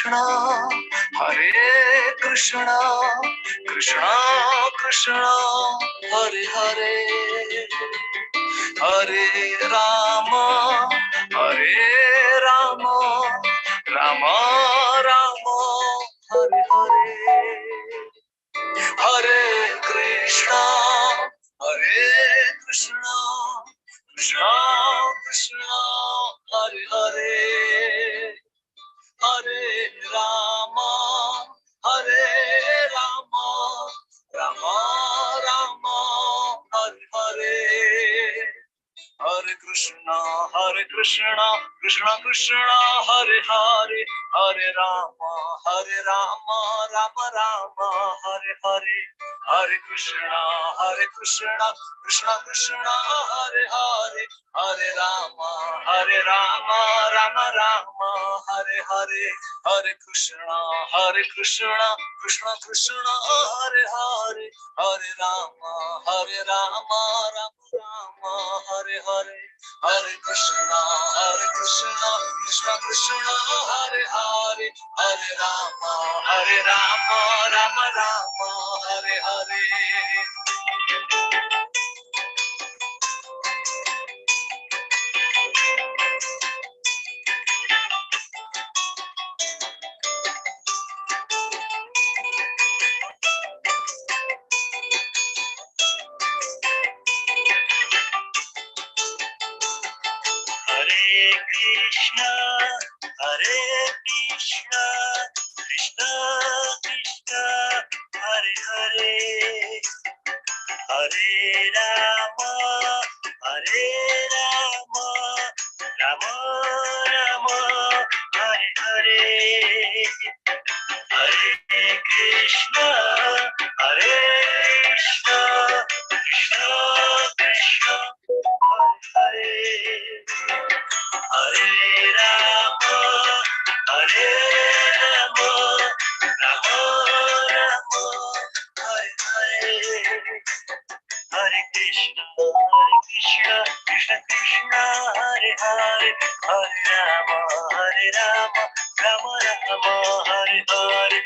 Krishna, Hare Krishna, Krishna Krishna, Hare Hare, Hare Rama, Hare Rama, Rama Rama, Hare Hare, Hare Krishna, Hare Krishna, Krishna Krishna, Hare Hare, Hare Rama, Hare Rama, Rama Rama, Hare Hare, Hare Krishna, Krishna Krishna, Hare Hare, Hare Rama, Rama Rama, Hare Hare, Hare Krishna, Krishna Krishna, Hare Hare, Hare Rama, Rama Rama, Hare Hare, Hare Krishna, Krishna Krishna, Hare Hare, Hare Rama, Rama Rama, Hare Hare, Hare Krishna, Krishna Krishna, Hare Hare, Hare Rama, Rama Rama, Hare Hare. Krishna, Krishna Krishna, Hare Hare, Hare Rama, Rama Rama, Hare Hare, Hare Krishna, Krishna Krishna, Hare Hare, Hare Rama, Rama Rama, Hare Hare, Hare Krishna, Krishna Krishna, Hare Hare, Hare Rama, Rama Rama, Hare Hare,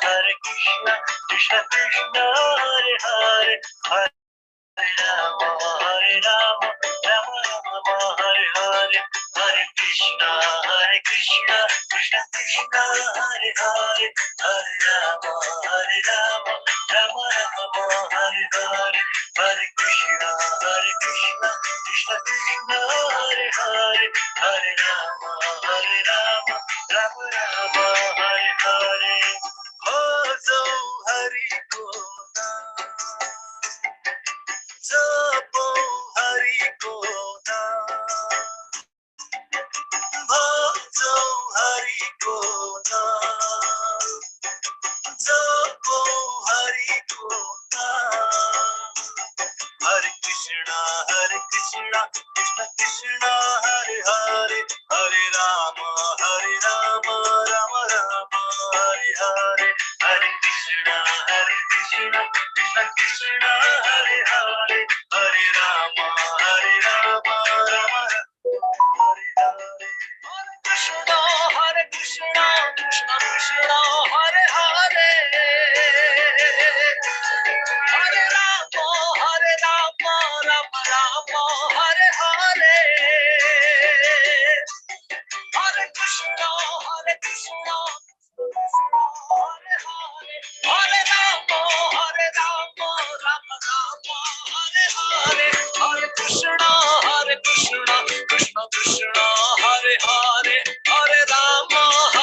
Hare Krishna, Krishna Krishna, Hare Hare, Hare Rama, Rama Rama, Hare Hare, Hare Krishna, Krishna Krishna, Hare Hare, Hare Rama, Rama Rama, Hare Hare, Hare Krishna, Krishna Krishna, Hare Hare, Hare Rama, Rama Rama, Hare Hare. Bhajo Hari ko naam, japo Hari ko naam, bhajo Hari ko naam, japo Hari ko naam. Hare Krishna, Krishna Krishna, Hare Hare, Hare Rama, Rama Rama, Hare Hare, Hare Krishna, Krishna Krishna, Hare Hare, Hare Rama, Rama Rama, Hare Hare, Hare Krishna, Krishna Krishna, Hare Hare, Hare Rama, Rama Rama, Hare Hare, Hare Krishna, Krishna Hare Hare, Hare Rama, Rama Rama, Hare Hare, Hare Krishna, Krishna Krishna, Hare Hare, Hare Rama,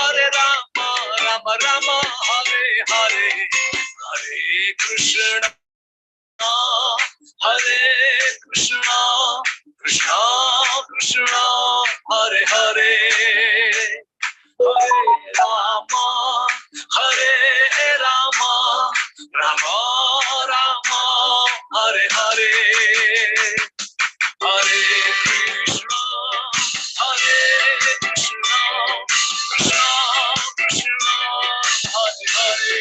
Rama Rama, Hare Hare, Hare Krishna, Hare Krishna, Krishna Krishna, Hare Hare, Hare Rama, Rama Rama, Hare Hare, Hare Krishna, Krishna Krishna, Hare Hare,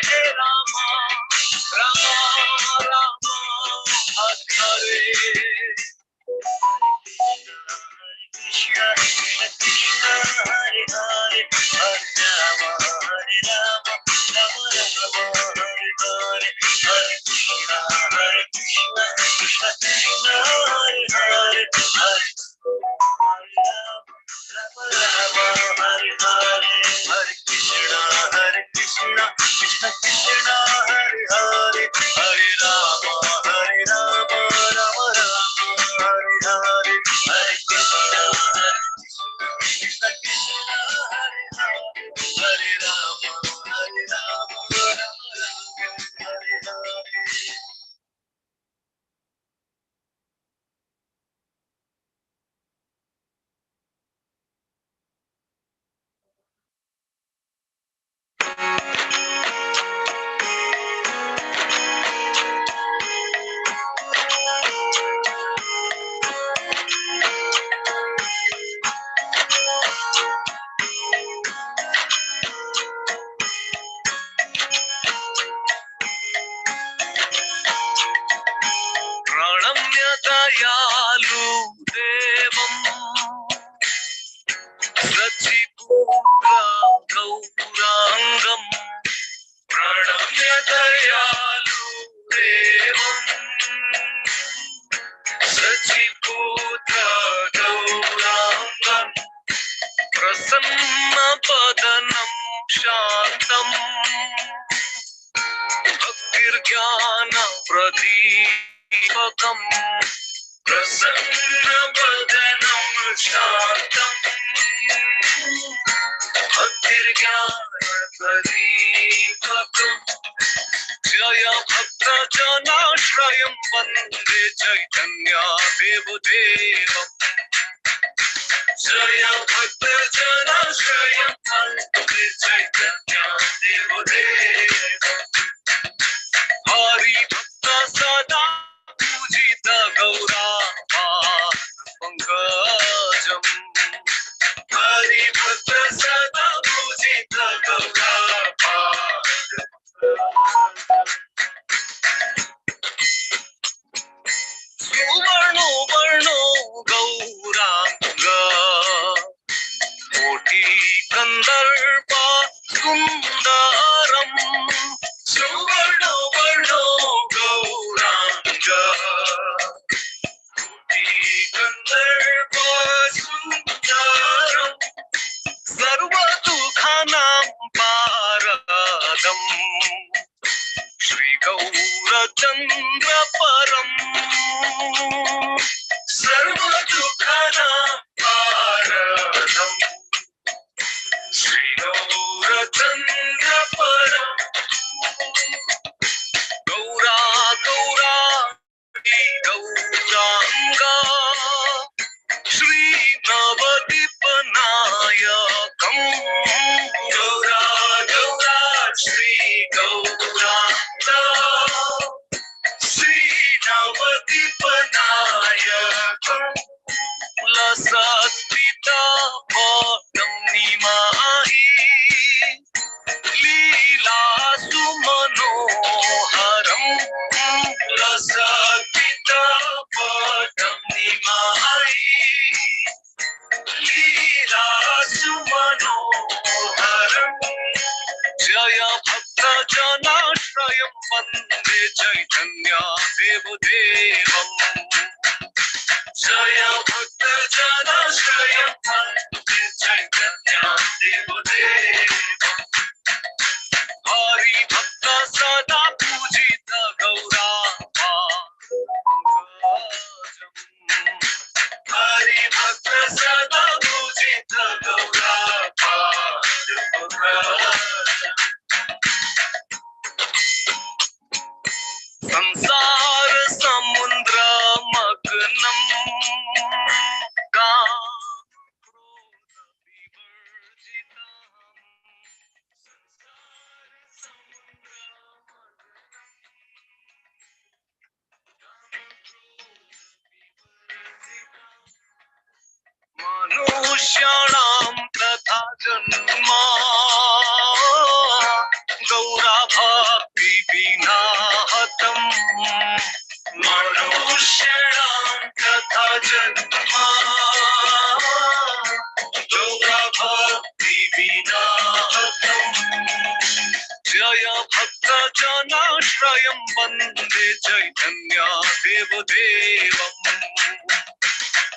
Hare Rama, Rama Rama, Hare Hare,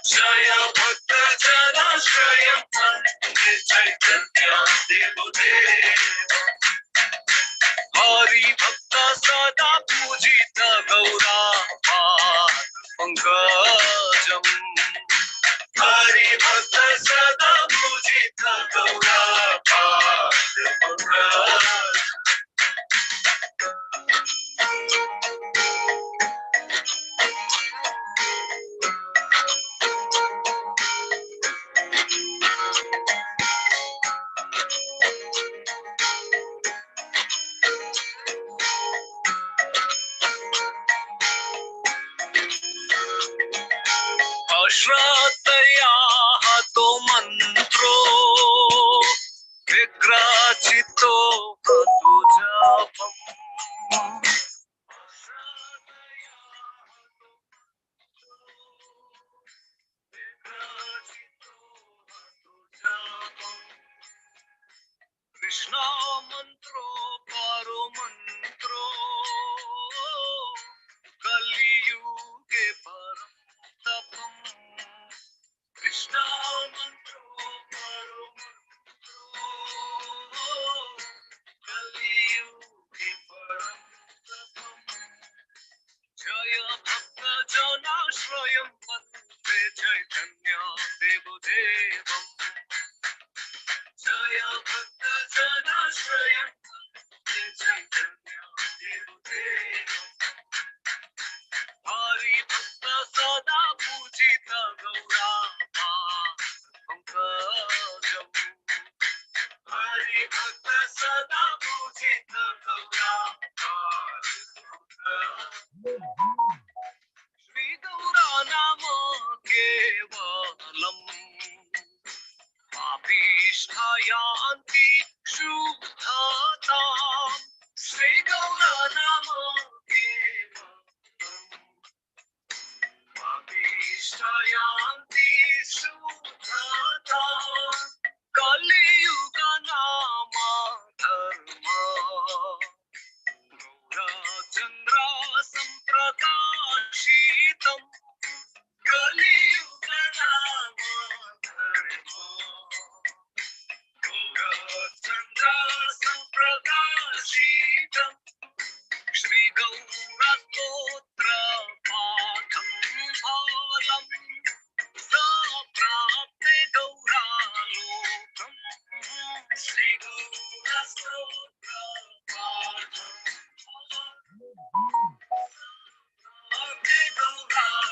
जय भक्त जनाश्रयं वन्दे चैतन्यदेवदेवम् हरि भक्त सदा पूजित गौरा पंकजम् हरि भक्त सदा पूजित गौरा पंकजम् श्रद्धया तो मंत्रो विग्रचितो तु जपम् कृष्ण मंत्रो परो मंत्रो कलियुगे परम तपम् कृष्ण मंत्रो परो मंत्रो कलियुगे परम तपम् जय भक्त जनाश्रयं वन्दे चैतन्य देवदेवम् जय भक्त जनाश्रयं वन्दे चैतन्य देवदेवम् हरि भक्त सदा पूजित गौरा पंकजम् हरि भक्त सदा पूजित गौरा श्री गौरा नाम केवलम् पापीष्ठायान्ति शुद्धताम् श्री गौरा नाम केवलम् पापीष्ठायान्ति शुद्धताम् कलियुग नाम धर्म गौरचन्द्र सम्प्रकाशितम् कलियुग नाम धर्म गौरचन्द्र सम्प्रकाशितम् श्री गौरस्तोत्र पाठं फलम् प्राप्ते गौरालोकम् श्री गौरस्तोत्र पाठं फलम् प्राप्ते गौरालोकम्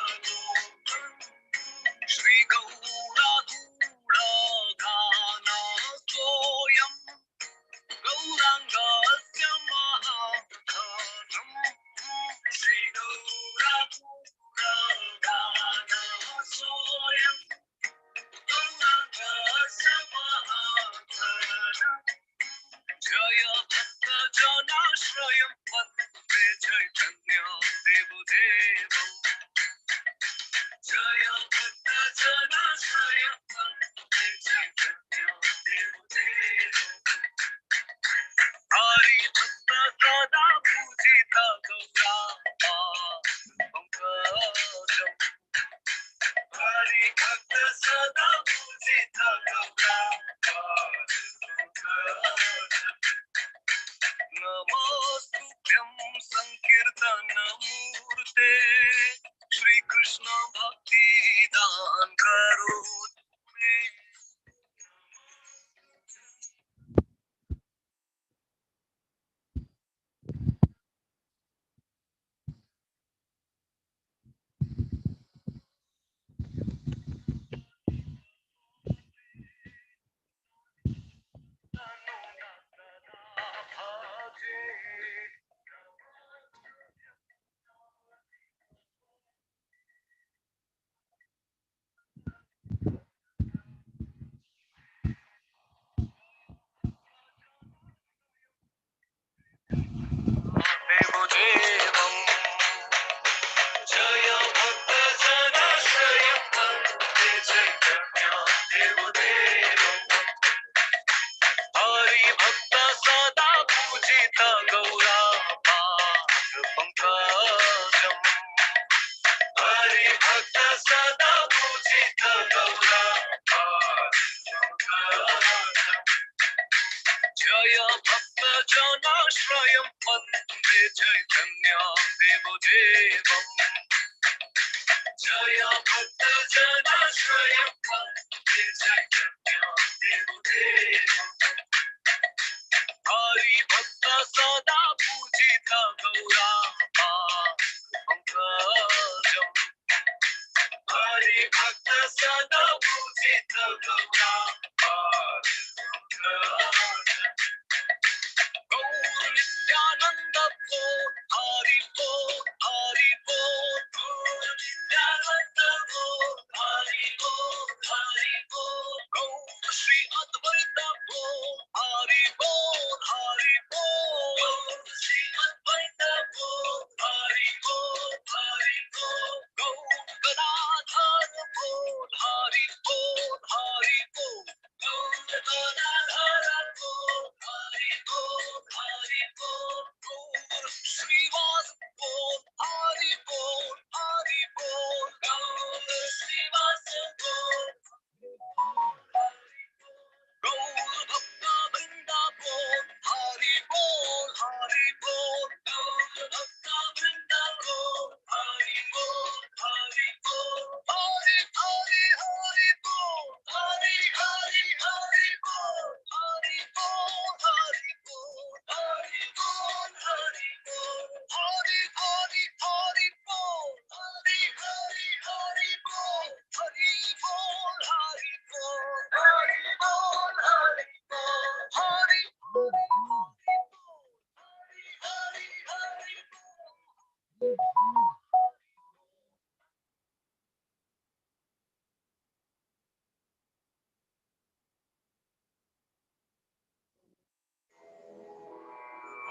भक्त सदा पूजित गौरा जय भक्त जनाश्रयं वन्दे चैतन्य देवदेवम् जय भक्त जनाश्रयं वन्दे चैतन्य देवदेवम् हरि भक्त सदा पूजित गौरा पंकजम् हरि भक्त सदा पूजित गौरा गौर नित्यानंद बोल हरि बोल हरि बोल गौर नित्यानंद बोल हरि बोल हरि बोल गौर श्री अद्वैत बोल हरि बोल हरि बोल गौर श्री अद्वैत बोल हरि बोल हरि बोल गौर गदाधर बोल हरि बोल हरि बोल गौर गदाधर बोल हरि बोल हरि बोल गौर श्रीवास बोल हरि बोल हरि बोल गौर श्रीवास बोल गौर भक्त वृंदा बोल हरि बोल हरि बोल गौर भक्त वृंदा बोल हरि बोल हरि बोल हरि हरि हरि बोल हरि हरि हरि बोल हरि बोल हरि बोल हरि बोल हरि बोल हरि हरि हरि बोल हरि हरि हरि बोल हरि बोल हरि बोल हरि बोल हरि बोल हरि हरि हरि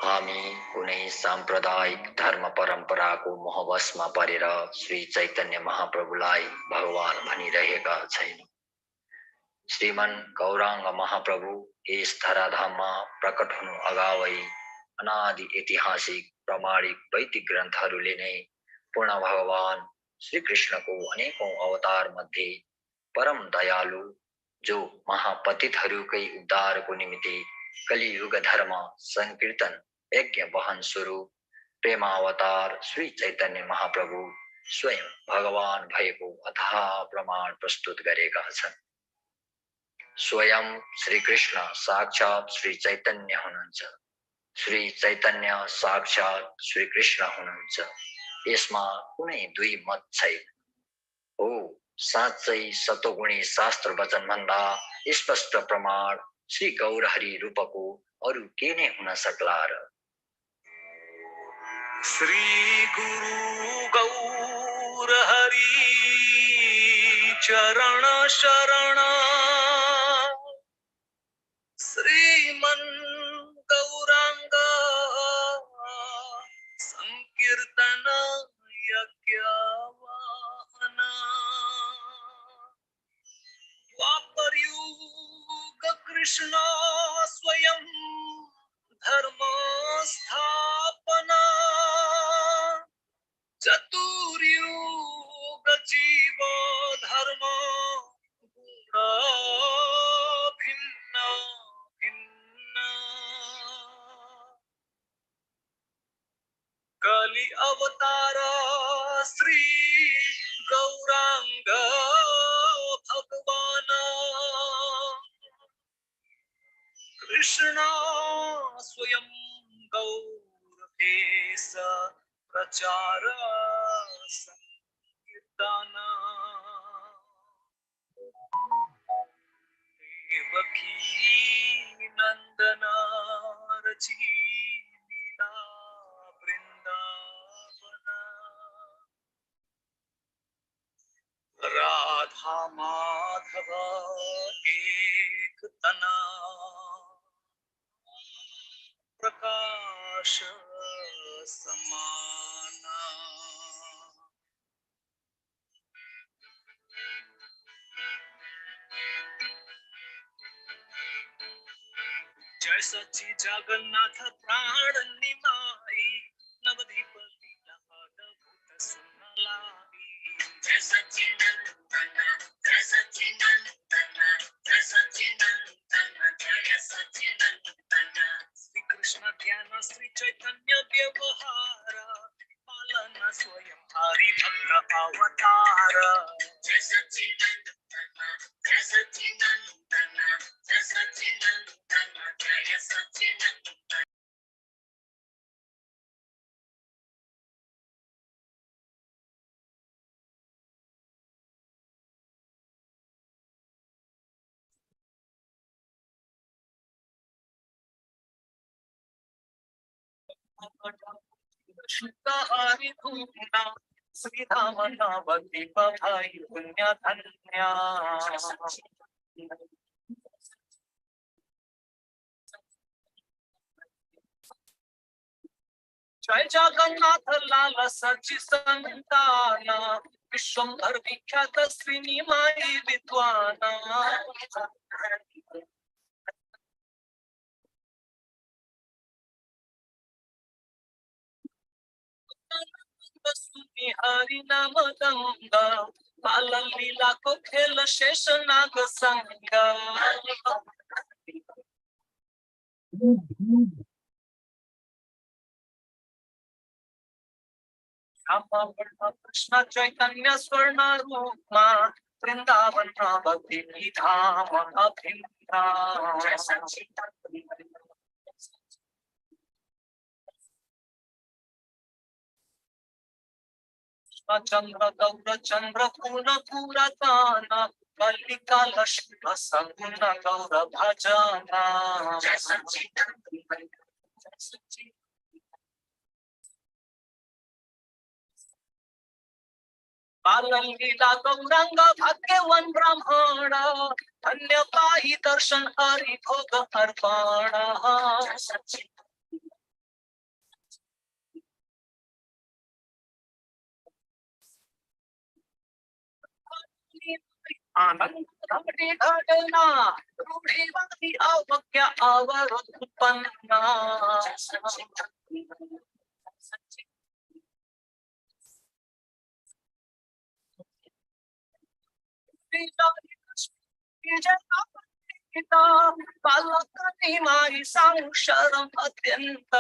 हामी कुनै सांप्रदायिक धर्म परम्पराको मोहवशमा परेर श्री चैतन्य महाप्रभुलाई भगवान भनिरहेका छैनौं। श्रीमन गौरांग महाप्रभु यस धराधाममा प्रकट हुनु अगावै अनादि ऐतिहासिक प्रामाणिक वैदिक ग्रन्थहरूले नै पूर्ण भगवान श्री कृष्णको अनेकौं अवतार मध्ये परम दयालु जो महापतितहरूकै उद्धारको निमित्त कलियुग धर्म संकीर्तन यज्ञ वाहन स्वरूप प्रेमावतार श्री चैतन्य महाप्रभु स्वयं भगवान भएको अथाह प्रमाण प्रस्तुत गरेका छन्। स्वयं श्री कृष्ण साक्षात श्री चैतन्य हुनुहुन्छ। श्री चैतन्य साक्षात श्री कृष्ण हुनुहुन्छ। यसमा कुनै दुई मत छैन। हो साँच्चै सतोगुणी शास्त्र वचन भन्दा स्पष्ट प्रमाण श्री गौरहरि रूपको अरु के नै हुन सक्ला र। श्री गुरु गौर हरि चरण शरण श्रीमन गौरांग संकीर्तन यज्ञ वाहन द्वापरयुग कृष्ण स्वयं धर्म स्थापना चतुर्युग जीव धर्म गुण भिन्न भिन्न कलि अवतार श्री गौरांग भगवान कृष्ण स्वयं गौर भेष प्रचार संकीर्तन देवकी नंदन रची लीला वृंदावन राधा माधव एक तना प्रकाश समाना जय सच्ची जगन्नाथ प्राण निमाई नवदीप लीला अद्भुत सुन लाई जय सच्चिदानंद जय सच्चिदानंद जय सच्चिदानंद जय सच्चिदानंद श्री कृष्ण ध्यान श्री चैतन्य व्यवहार पालन स्वयं हरि भद्र अवतार जय सच्चिदानंद जय सच्चिदानंद जय सच्चिदानंद जय सच्चिदानंद शुद्ध हरि पूर्णा श्रीधाम नवति पठाई पुण्य धन्या जय जगन्नाथ लाल सचि संतान विश्वंभर विख्यात श्रीनिमाई विद्वान हरि नाम गंग बाल लीला को खेल शेष नाग संग कृष्ण चैतन्य स्वर्ण रूप वृंदावन भक्ति धाम अभिन्ना चंद्र गौर चंद्र पूर्ण पुरातन मल्लिका लक्ष्मी सगुण गौर भजना लीला गौरंग भाग्यवन ब्राह्मण धन्य पाहि दर्शन हरि भोग अर्पण आनंद रमणी घटना रूढ़िवादी अवज्ञा अवरोध उत्पन्ना बालकनी माई संशरम अत्यंत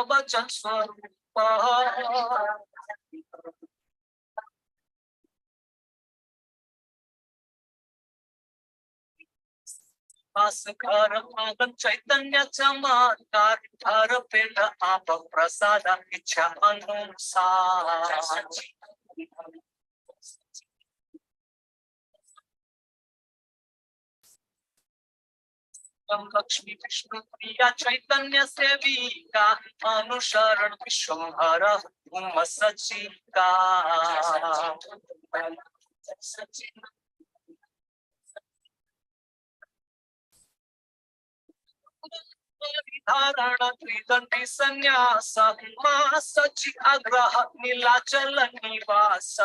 वचन स्वरूप घर आंगन चैतन्याचा मानकार हर पेंड आप प्रसाद इच्छा अनुसार लक्ष्मी विष्णु प्रिया चैतन्य सेविका अनुसरण विश्वभर धूम सचिका धारण त्रिदंडी संन्यास सचि आग्रह नीलाचल निवास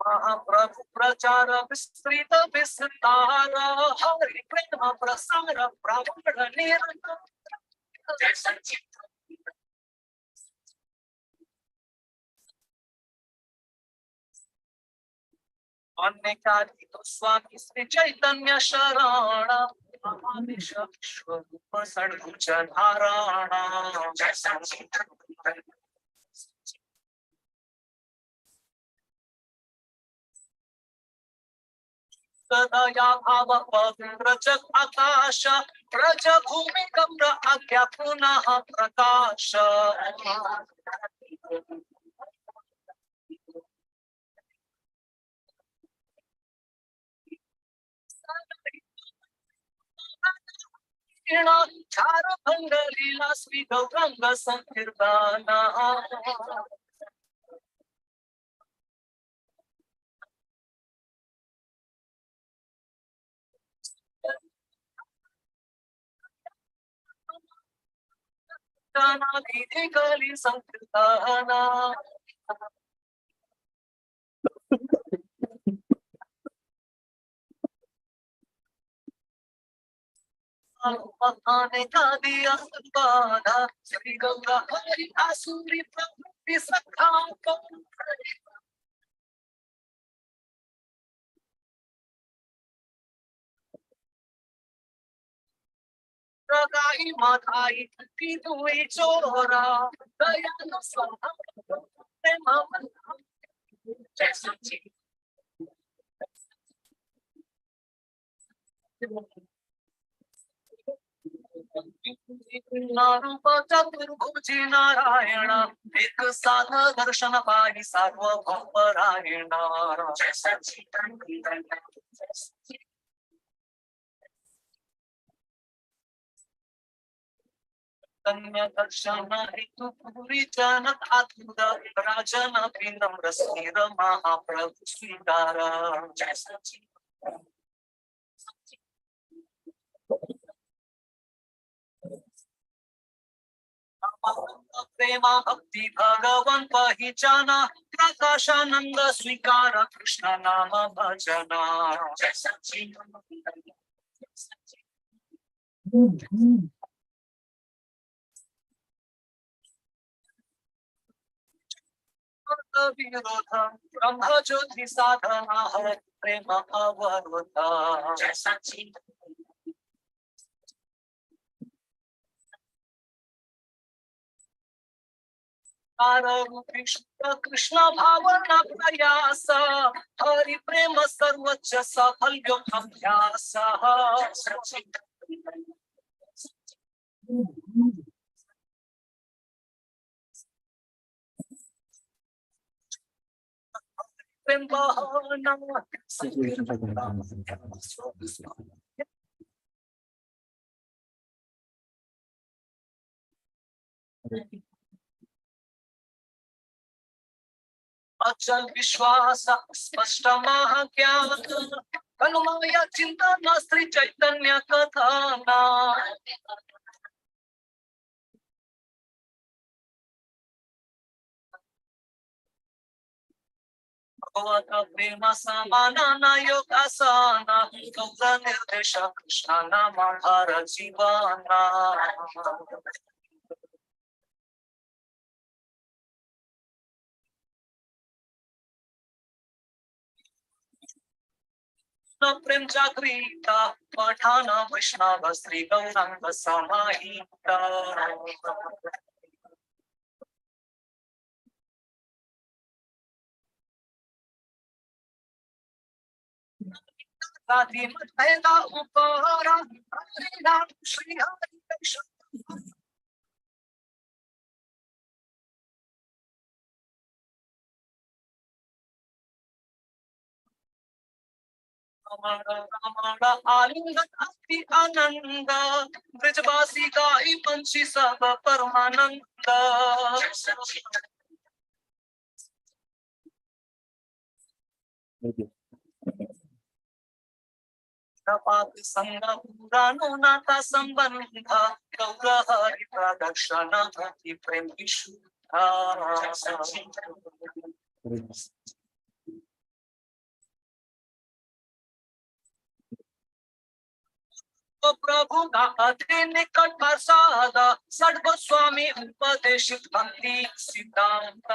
महाप्रभु प्रचार विस्तृत विस्तार हरि प्रेम प्रसार ब्राह्मण निरंतर अनेकादि तो स्वामी श्री चैतन्य शरण महादेश विश्वरूप सद्गुच धारण दया भाव पवित्र जग आकाश प्रज भूमि कम्र आज्ञा पुनः प्रकाश चार भंग लीला श्री गौरंग संकीर्तन गाना धीरे गली संकीर्तना आने का दिया बाधा श्री गंगा हरि आसुरी प्रकृति सखा गाई माताई की दुई चोरा दयालु स्वभाव प्रेम जैसा चतुर्भुजी नारायण एक साध दर्शन पाहि सार्वभौम परायण कन्या दर्शन हेतु पूरी जनक आतुर राजन विनम्र स्थिर महाप्रभु स्वीकार जैसा प्रेमा भक्ति भगवान पहिचाना प्रकाशानंद स्वीकार कृष्ण नाम भजना विरोध ब्रह्म ज्योति साधना है प्रेम अवरोध जैसा कृष्ण भावना प्रयास हरि प्रेम सर्वोच्च सफल अभ्यास प्रेम बहाना अचल विश्वास स्पष्ट महाज्ञान कलमाया चिंतन श्री चैतन्य कथाना भगवत प्रेम समाना योगासना गौर निर्देश कृष्ण नाम हर जीवाना प्रेम जागृता पठान वैष्णव श्री गौरांग समाहिता राधे मधेला उपहारा हरे राम श्री हरि कृष्ण आलिंगन अति आनंद ब्रजवासी गाई पंछी सब परमानंद पाप संग पुराणो नाता संबंध गौर हरि प्रदर्शन भक्ति प्रेम विशुद्ध प्रभु अति निकट प्रसाद षड गोस्वामी उपदेशित भक्ति सिद्धांत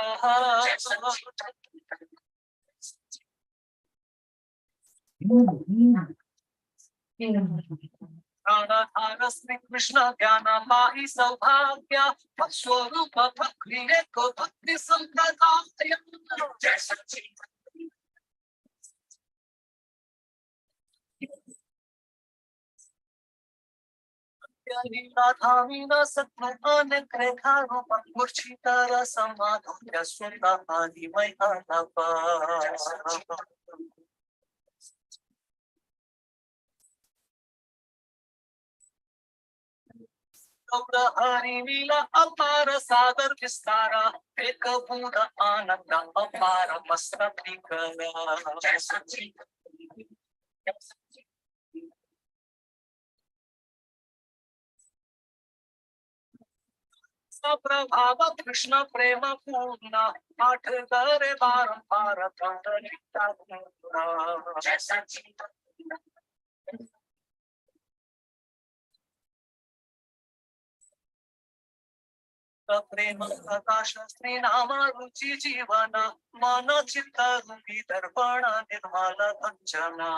प्राणधार श्री कृष्ण ज्ञान पाहि सौभाग्य स्वरूप भक्ति को भक्ति संप्रदाय लीलाधामीन सत्नुन कृथा रूप मूर्छितर समाधुर्य स्वतादि मय्यानप हरि लीला अपार सागर विस्तारा एक बूंद आनंद अपार मस्तक प्रभाव कृष्ण प्रेम पूर्ण पाठ करे बारंबार प्रेम प्रकाश श्री नाम रुचि जीवन मन चित्त रूपी दर्पण निर्मल कंचना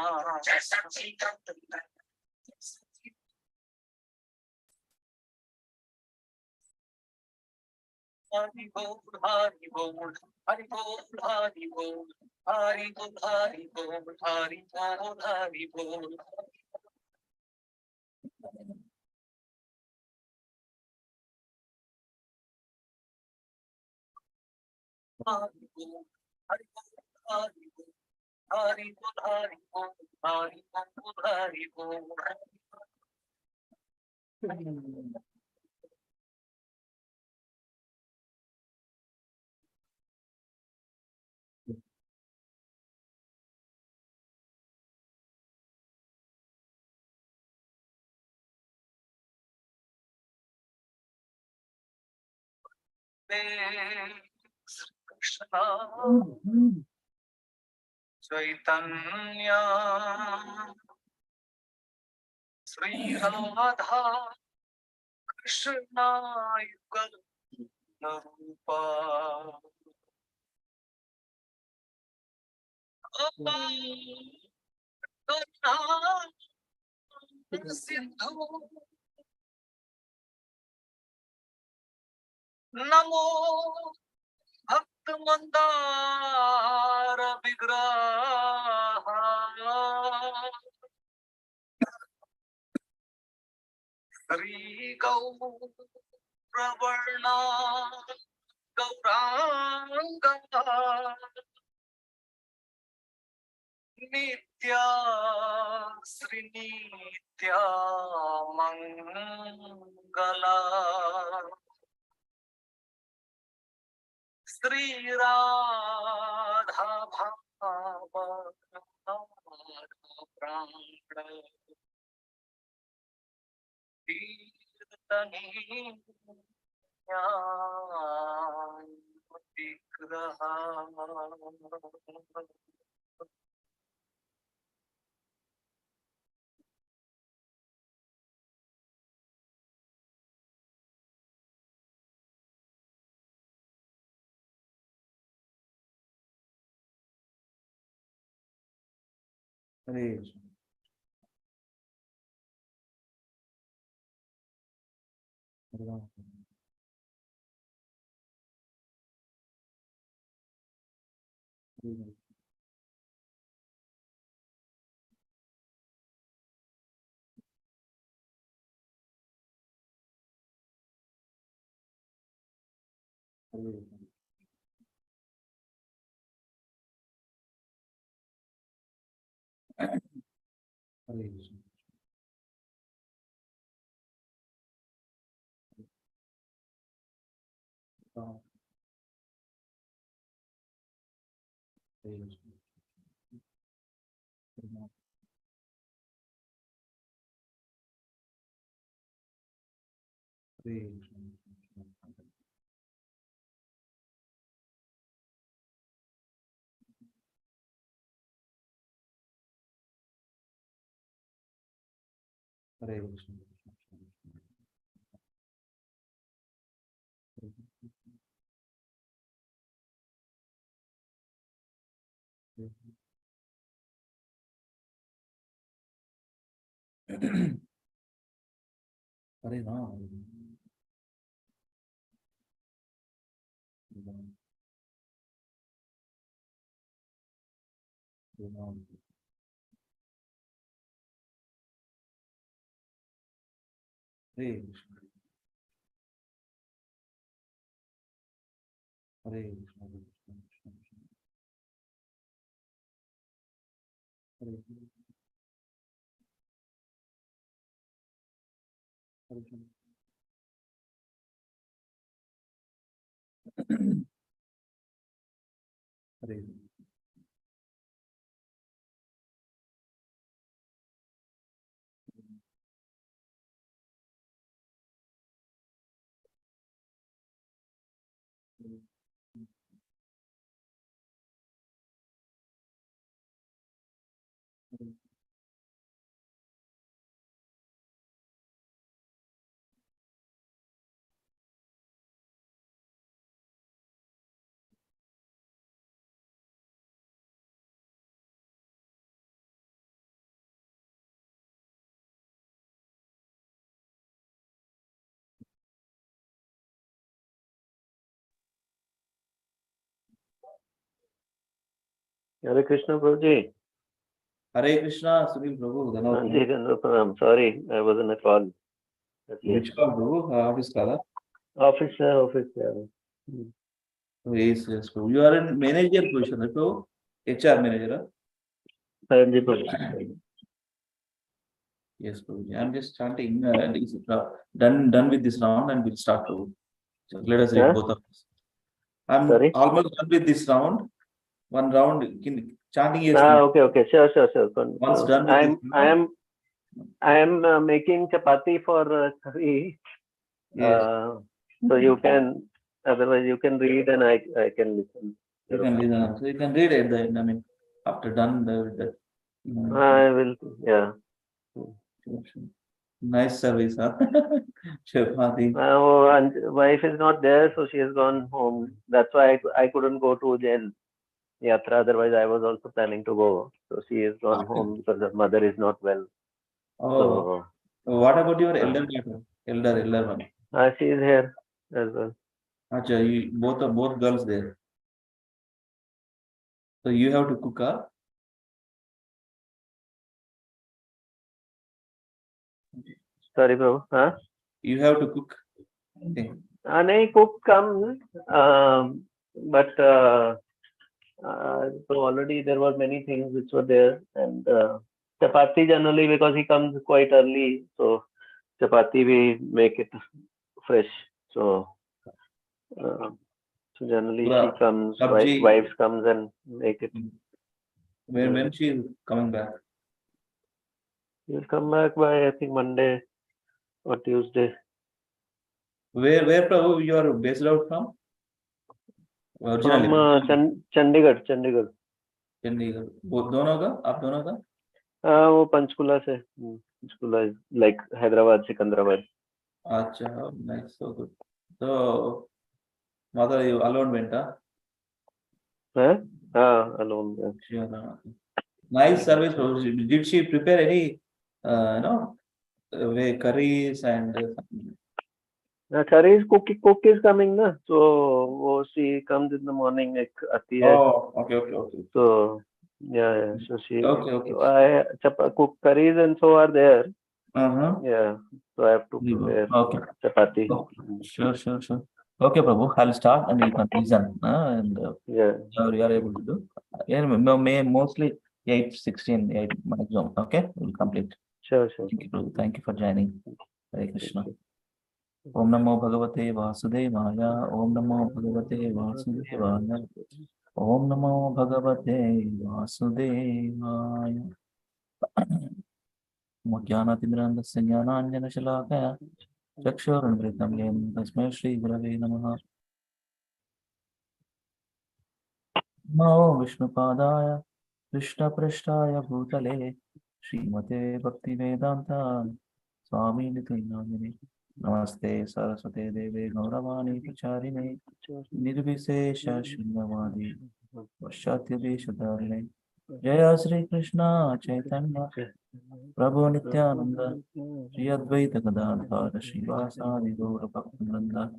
हरि बोल हरि बोल हरि बोल हरि बोल हरि बोल हरि बोल हरि बोल हरि बोल हरि बोल हरि बोल हरि बोल हरि बोल हरि बोल हरि बोल हरि बोल कृष्ण चैतन्य श्री राधा कृष्ण युगल रूपा सिंधु नमो भक्त मंदार विग्रह श्री गौरवर्णा गौरांग नित्या श्रीनित्या मंगला श्री राधा प्राण कीर्तनी विग्रह हरे राम हरे कृष्ण हरे कृष्ण हरे कृष्ण कृष्ण कृष्ण हरे कृष्ण हरे कृष्ण हरे Hare Krishna Prabhuji. Hare Krishna, Sunil Prabhu. Anji Pranam. Sorry, I was in a call. Which call, Prabhu? Office call? Office, office. Yes, yes, Prabhu. You are in manager position, right, Prabhu? HR manager. Anji Prabhu. Yes, Prabhu. I'm just chanting. Done with this round, and we'll start, Prabhu. So let us read both of us. I'm Sorry? almost done with this round. One round chanting is. Okay. Sure. Once done with I am making chapati for curry. Yes. So you can, otherwise you can read and I can listen. You can listen. So you can read at the end. I mean, after done the. I will. Yeah. Nice service, huh? Chapati. And wife is not there, so she has gone home. That's why I couldn't go to Ujjain Yatra. Otherwise, I was also planning to go. So she has gone home because her mother is not well. Oh. So what about your elder daughter? Elder one. She is here as well. Acha, you both girls there. So you have to cook, huh? Sorry, Prabhu. Huh? You have to cook. Okay. Cook comes, but so already there were many things which were there, and chapati generally because he comes quite early, so chapati we make it fresh. So generally she comes, wives comes and make it. When she is coming back? She'll come back by I think Monday or Tuesday. Where Prabhu you are based out from? Originally. From Chandigarh. Chandigarh. वो दोनों का आप दोनों का? वो पंचकुला से. Panchkula is like Hyderabad, Secunderabad. Acha, nice, so good. So, mother, you alone went, huh? Alone. Yeah. Sure. Nice service. Did she prepare any, curries and? Curry's cook is coming, na? So she comes in the morning, like aati hai. Oh, okay. So yeah. So she. Okay. So I cook curries and so are there. Yeah. So I have to prepare chapati. Oh, sure. Okay, Prabhu, I'll start and you can listen. And yeah. You are able to do. Yeah, mostly 8 maximum. Okay, we'll complete. Sure. Thank you for joining. Hare Krishna. Om Namo Bhagavate Vasudevaya. Om Namo Bhagavate Vasudevaya. Om Namo Bhagavate Vasudevaya. Mujjanatimrandasya jnananjana shalakaya. Chakshurunmritam yem tasmai Shri Gurave Namaha. Namo Vishnupadaya Krishna-prishthaya Bhutale Srimate Bhaktivedanta Swami Niti Namini Namaste Saraswate Deve Gauravani Pracharine Nirvisesha Shunyavadi Vasyatya Deshadarine Jaya Sri Krishna Chaitanya Prabhu Nityananda Shri Advaita Gadadhara Srivasadi Gaura Bhaktivinoda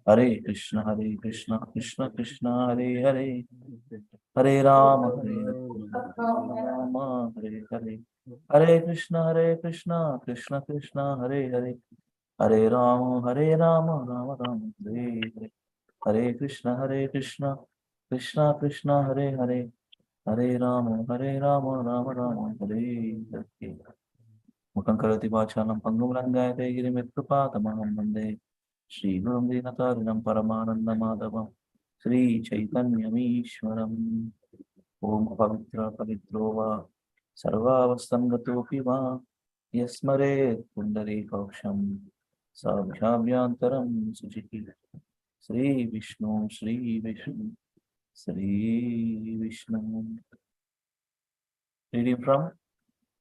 Hare Krishna Krishna Krishna Hare Hare Hare Rama Rama Hare Hare Krishna Krishna Krishna Hare Hare Hare Rama Rama Rama Hare Hare Hare Krishna Krishna Krishna Hare Hare Hare Rama Rama Rama Hare Hare Mukhaṁ karoti vācālaṁ pangum rangayate girimitrupatamaham vande Shri Gurum Dinatarinam Paramananda Madhavam Shri Chaitanyamishwaram Om Pavitra Pavitro Va Sarvavastam Gatopi Va Yasmare Pundari Paksham Sabhyabhyantaram Sujiti Sri Vishnu, Sri Vishnu, Sri Vishnu. Reading from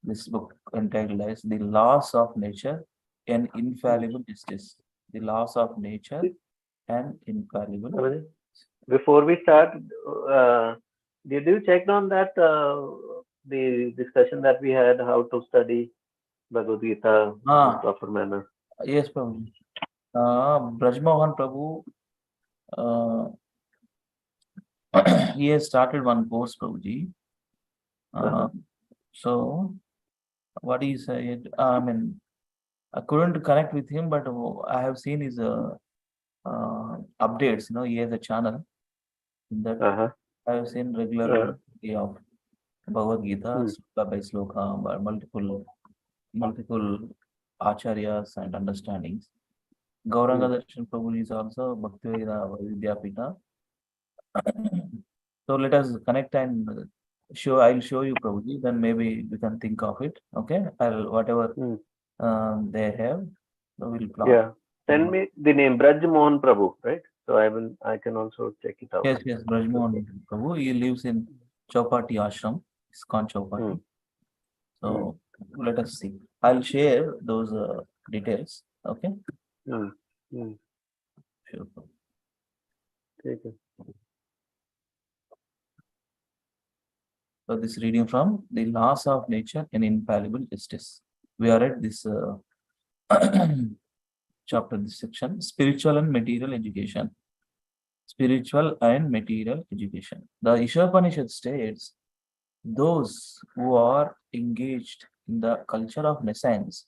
this book entitled as The Laws of Nature and Infallible Justice. The Laws of Nature and Infallible. Before we start, did you check on that the discussion that we had how to study Bhagavad Gita in proper manner? Yes, Prabhu. Brajmohan Prabhu, he has started one course, Prabhuji. So, what he said, I mean, I couldn't connect with him, but I have seen his updates. He has a channel in that I have seen regular of Bhagavad Gita, sloka by sloka, by multiple acharyas and understandings. Gauranga Darshan Prabhu is also Bhakti Vidyapita. So let us connect and I'll show you Prabhuji, then maybe we can think of it. Okay, whatever they have, so we'll plan. Yeah, send me the name Braj Mohan Prabhu, right? So I can also check it out. Yes, Braj Mohan Prabhu. He lives in Chowpatty Ashram, ISKCON Chowpatty. So let us see. I'll share those details. Okay. Sure. Okay. So this reading from The Laws of Nature and Infallible Justice. We are at this chapter, this section, Spiritual and Material Education. Spiritual and Material Education. The Ishopanishad states, those who are engaged in the culture of nescience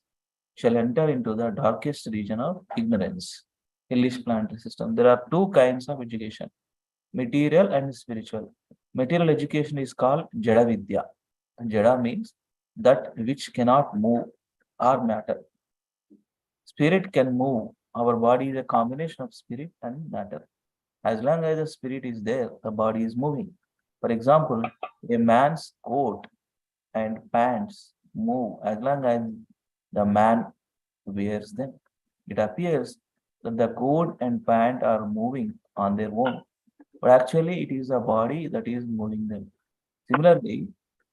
shall enter into the darkest region of ignorance. In this planetary system, there are two kinds of education, material and spiritual. Material education is called Jada Vidya. Jada means that which cannot move or matter. Spirit can move. Our body is a combination of spirit and matter. As long as the spirit is there, the body is moving. For example, a man's coat and pants move as long as the man wears them. It appears that the coat and pant are moving on their own, but actually it is the body that is moving them. Similarly,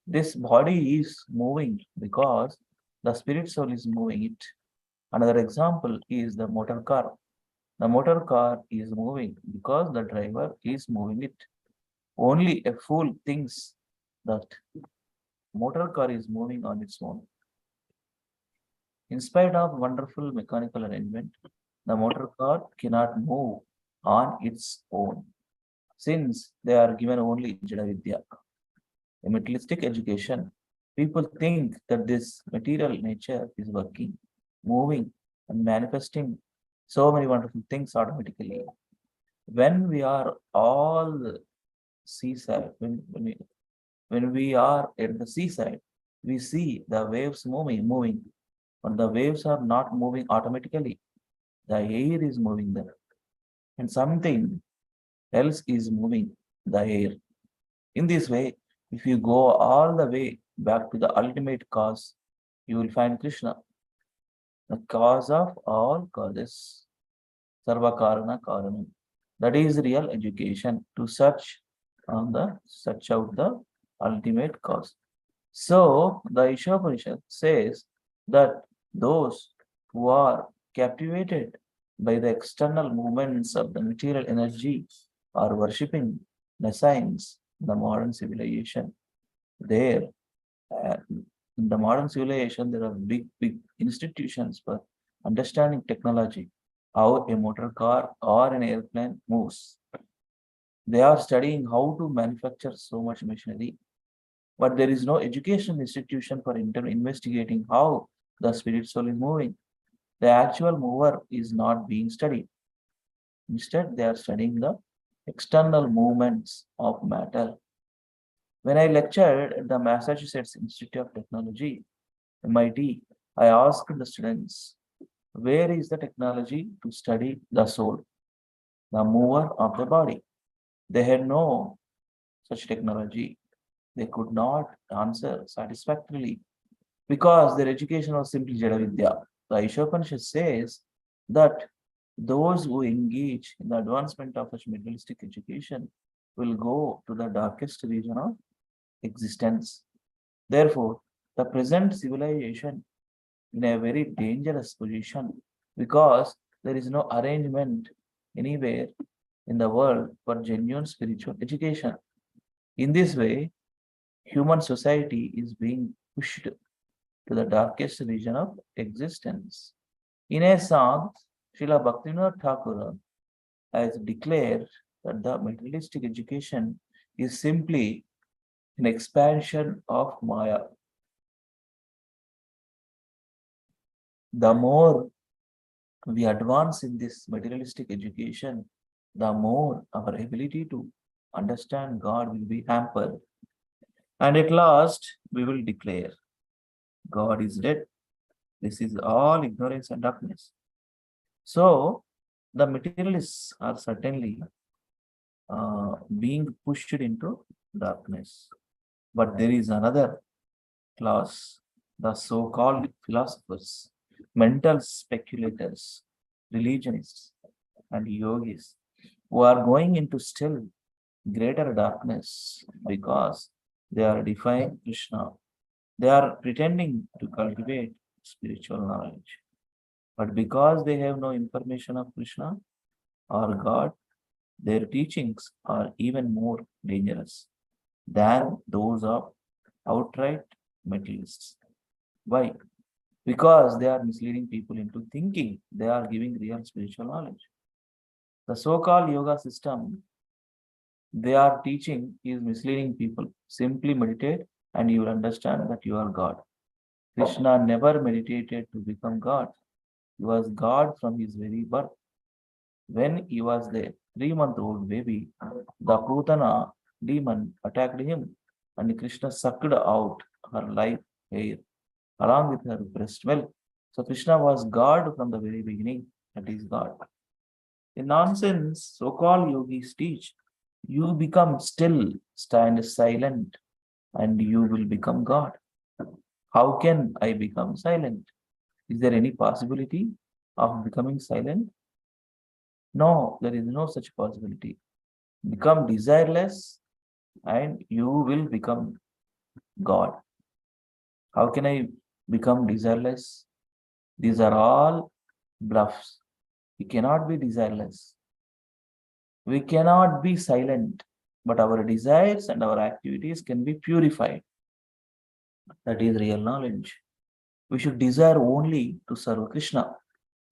this body is moving because the spirit soul is moving it. Another example is the motor car. The motor car is moving because the driver is moving it. Only a fool thinks that motor car is moving on its own. In spite of wonderful mechanical arrangement, the motor car cannot move on its own, since they are given only Jada Vidya. A materialistic education, people think that this material nature is working, moving, and manifesting so many wonderful things automatically. When we are all seaside, when we are at the seaside, we see the waves moving, but the waves are not moving automatically. The air is moving there, and something else is moving the air. In this way, if you go all the way back to the ultimate cause, you will find Krishna, the cause of all causes, Sarva Karana Karanam. That is real education, to search out the ultimate cause. So the Ishopanishad says that those who are captivated by the external movements of the material energy are worshipping the science, the modern civilization. There, in the modern civilization, there are big institutions for understanding technology, how a motor car or an airplane moves. They are studying how to manufacture so much machinery, but there is no education institution for investigating how the spirit soul is moving. The actual mover is not being studied. Instead, they are studying the external movements of matter. When I lectured at the Massachusetts Institute of Technology, MIT, I asked the students, where is the technology to study the soul, the mover of the body? They had no such technology. They could not answer satisfactorily because their education was simply Jada Vidya. The Ishopanishad says that Those who engage in the advancement of such materialistic education will go to the darkest region of existence. Therefore, the present civilization in a very dangerous position because there is no arrangement anywhere in the world for genuine spiritual education. In this way, human society is being pushed to the darkest region of existence. In a song, Srila Bhaktivinoda Thakur has declared that the materialistic education is simply an expansion of Maya. The more we advance in this materialistic education, the more our ability to understand God will be hampered. And at last, we will declare God is dead. This is all ignorance and darkness. So, the materialists are certainly being pushed into darkness. But there is another class, the so called philosophers, mental speculators, religionists, and yogis, who are going into still greater darkness because they are defying Krishna. They are pretending to cultivate spiritual knowledge. But because they have no information of Krishna or God, their teachings are even more dangerous than those of outright materialists. Why? Because they are misleading people into thinking they are giving real spiritual knowledge. The so called yoga system they are teaching is misleading people. Simply meditate and you will understand that you are God. Krishna never meditated to become God. He was God from his very birth. When he was the 3-month-old baby, the Putana demon attacked him and Krishna sucked out her life hair along with her breast milk. So Krishna was God from the very beginning. That is God. In nonsense, so-called yogis teach you become still, stand silent, and you will become God. How can I become silent? Is there any possibility of becoming silent? No, there is no such possibility. Become desireless and you will become God. How can I become desireless? These are all bluffs. We cannot be desireless. We cannot be silent, but our desires and our activities can be purified. That is real knowledge. We should desire only to serve Krishna.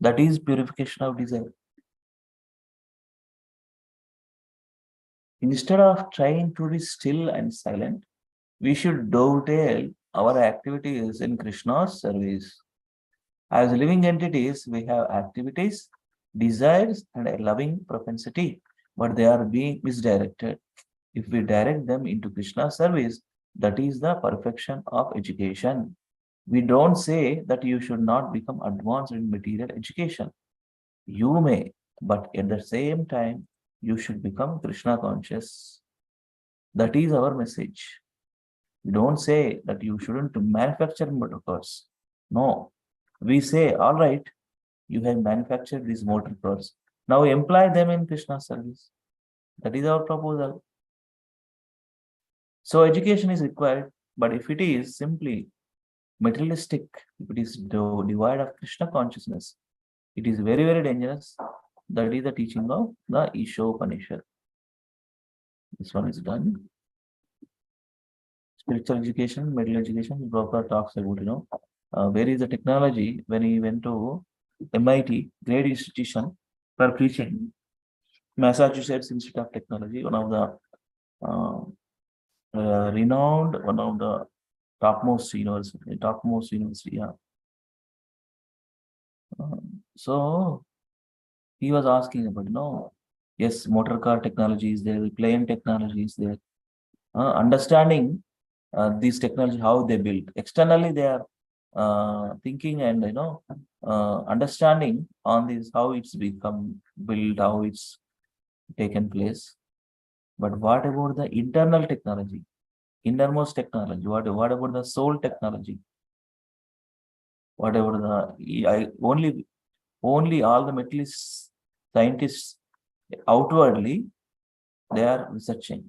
That is purification of desire. Instead of trying to be still and silent, we should dovetail our activities in Krishna's service. As living entities, we have activities, desires, and a loving propensity, but they are being misdirected. If we direct them into Krishna's service, that is the perfection of education. We don't say that you should not become advanced in material education. You may, but at the same time, you should become Krishna conscious. That is our message. We don't say that you shouldn't manufacture motor cars. No. We say, all right, you have manufactured these motor cars. Now employ them in Krishna service. That is our proposal. So education is required, but if it is simply materialistic, if it is devoid of Krishna consciousness, it is very, very dangerous. That is the teaching of the Ishopanishad. This one is done. Spiritual education, medical education, Prabhupada talks about, where is the technology when he went to MIT, great institution for preaching, Massachusetts Institute of Technology, one of the renowned, one of the topmost university, yeah. So he was asking about, yes, motor car technology is there, plane technology is there, understanding these technology, how they build. Externally, they are thinking and understanding on this, how it's become built, how it's taken place. But what about the internal technology, innermost technology? What about the soul technology? What about the only all the materialists Scientists outwardly, they are researching.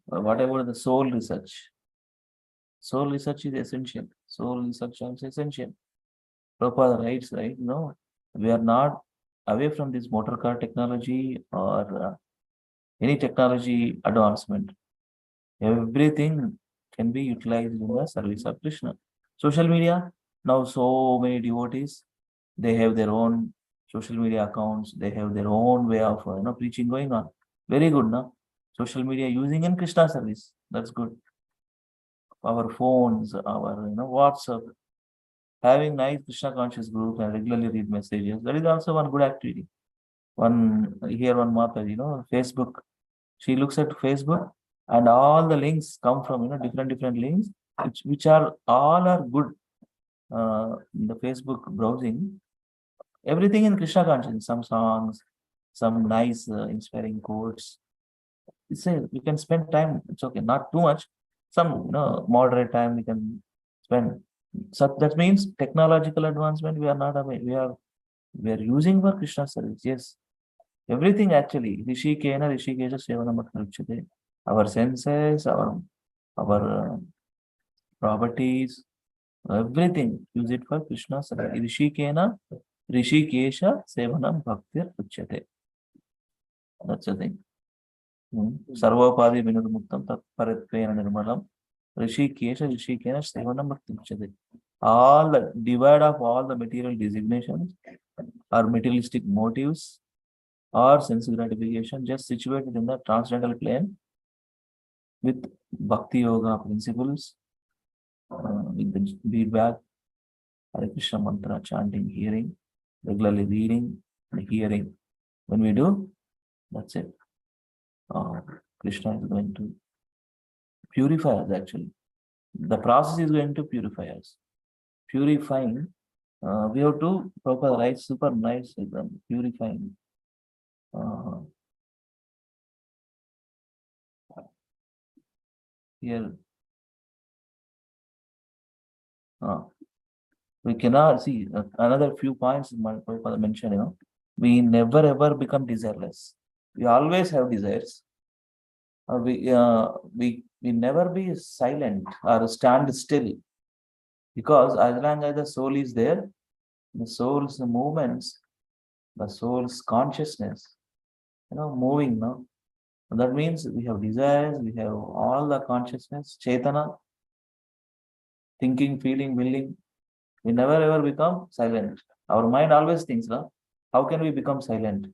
What about the soul research? Soul research is essential. Soul research is essential. Prabhupada writes, right? No, we are not away from this motor car technology or any technology advancement. Everything can be utilized in the service of Krishna. Social media, now so many devotees, they have their own social media accounts, they have their own way of preaching going on. Very good, no? Social media using in Krishna service. That's good. Our phones, our WhatsApp, having nice Krishna conscious group and regularly read messages. That is also one good activity. One Mata, Facebook. She looks at Facebook and all the links come from different links, which are all are good. In the Facebook browsing, everything in Krishna consciousness, some songs, some nice inspiring quotes. It's a we can spend time. It's okay, not too much. Some moderate time we can spend. So that means technological advancement. We are not away. We are using for Krishna service. Yes, everything actually. Rishikesha Sevanam Akruchate. Our senses, our properties, everything. Use it for Krishna service. Rishikesha Sevanam Bhaktir Uchyate. That's the thing. Sarvopadi Vinudmuktam Tat Paratvena Nirmalam. Rishikesha Sevanam Bhaktir Uchyate. All the divide of all the material designations or materialistic motives or sense gratification just situated in the transcendental plane with Bhakti Yoga principles, with the feedback, Hare Krishna mantra chanting, hearing, regularly reading and hearing. When we do, that's it. Krishna is going to purify us actually. The process is going to purify us. Purifying, we have to proper right, super nice example. Purifying. Here, we cannot see another few points Prabhupada mentioned. We never ever become desireless. We always have desires. We never be silent or stand still, because as long as the soul is there, the soul's movements, the soul's consciousness, moving. No, that means we have desires, we have all the consciousness, Chaitana, thinking, feeling, willing. We never ever become silent. Our mind always thinks, no? How can we become silent?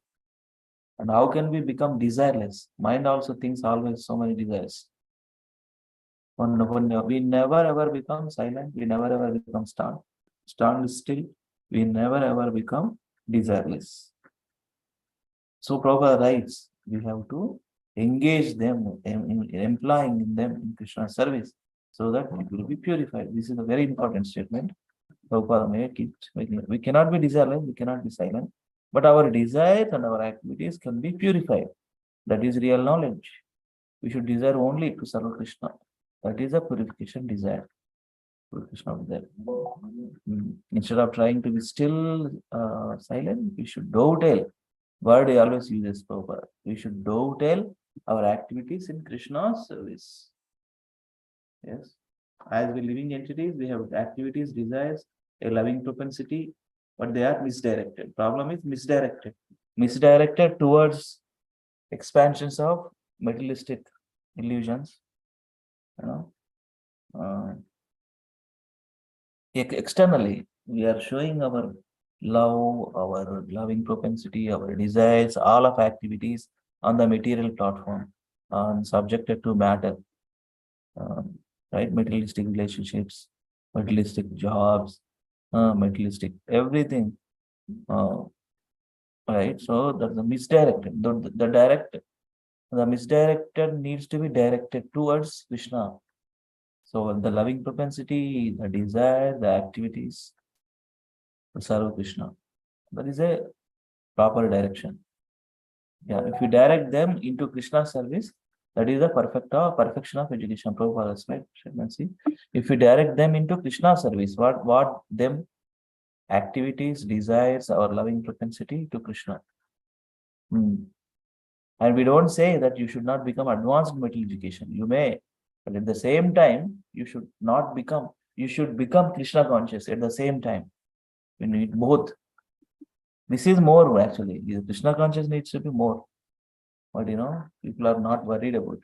And how can we become desireless? Mind also thinks always so many desires. We never ever become silent. We never ever become stand still. We never ever become desireless. So Prabhupada writes, we have to engage them in employing them in Krishna's service so that it will be purified. This is a very important statement. Prabhupada made it. We cannot be desireless, we cannot be silent, but our desires and our activities can be purified. That is real knowledge. We should desire only to serve Krishna. That is a purification desire. Krishna desire. Instead of trying to be still silent, we should dovetail. Word he always uses Prabhupada. We should dovetail our activities in Krishna's service. Yes. As we living entities, we have activities, desires, a loving propensity, but they are misdirected. Problem is misdirected. Misdirected towards expansions of materialistic illusions. Externally, we are showing our love, our loving propensity, our desires, all of activities on the material platform, subjected to matter. Right? Materialistic relationships, materialistic jobs, materialistic everything. Right? So that's the misdirected. The misdirected needs to be directed towards Krishna. So the loving propensity, the desire, the activities to serve Krishna. That is a proper direction. Yeah, if you direct them into Krishna service, that is the perfection of education. Prabhupada's right? See, if you direct them into Krishna service, what them activities, desires, our loving propensity to Krishna. And we don't say that you should not become advanced in material education. You may, but at the same time, you should not become, you should become Krishna conscious at the same time. You need both. This is more actually. The Krishna conscious needs to be more. But people are not worried about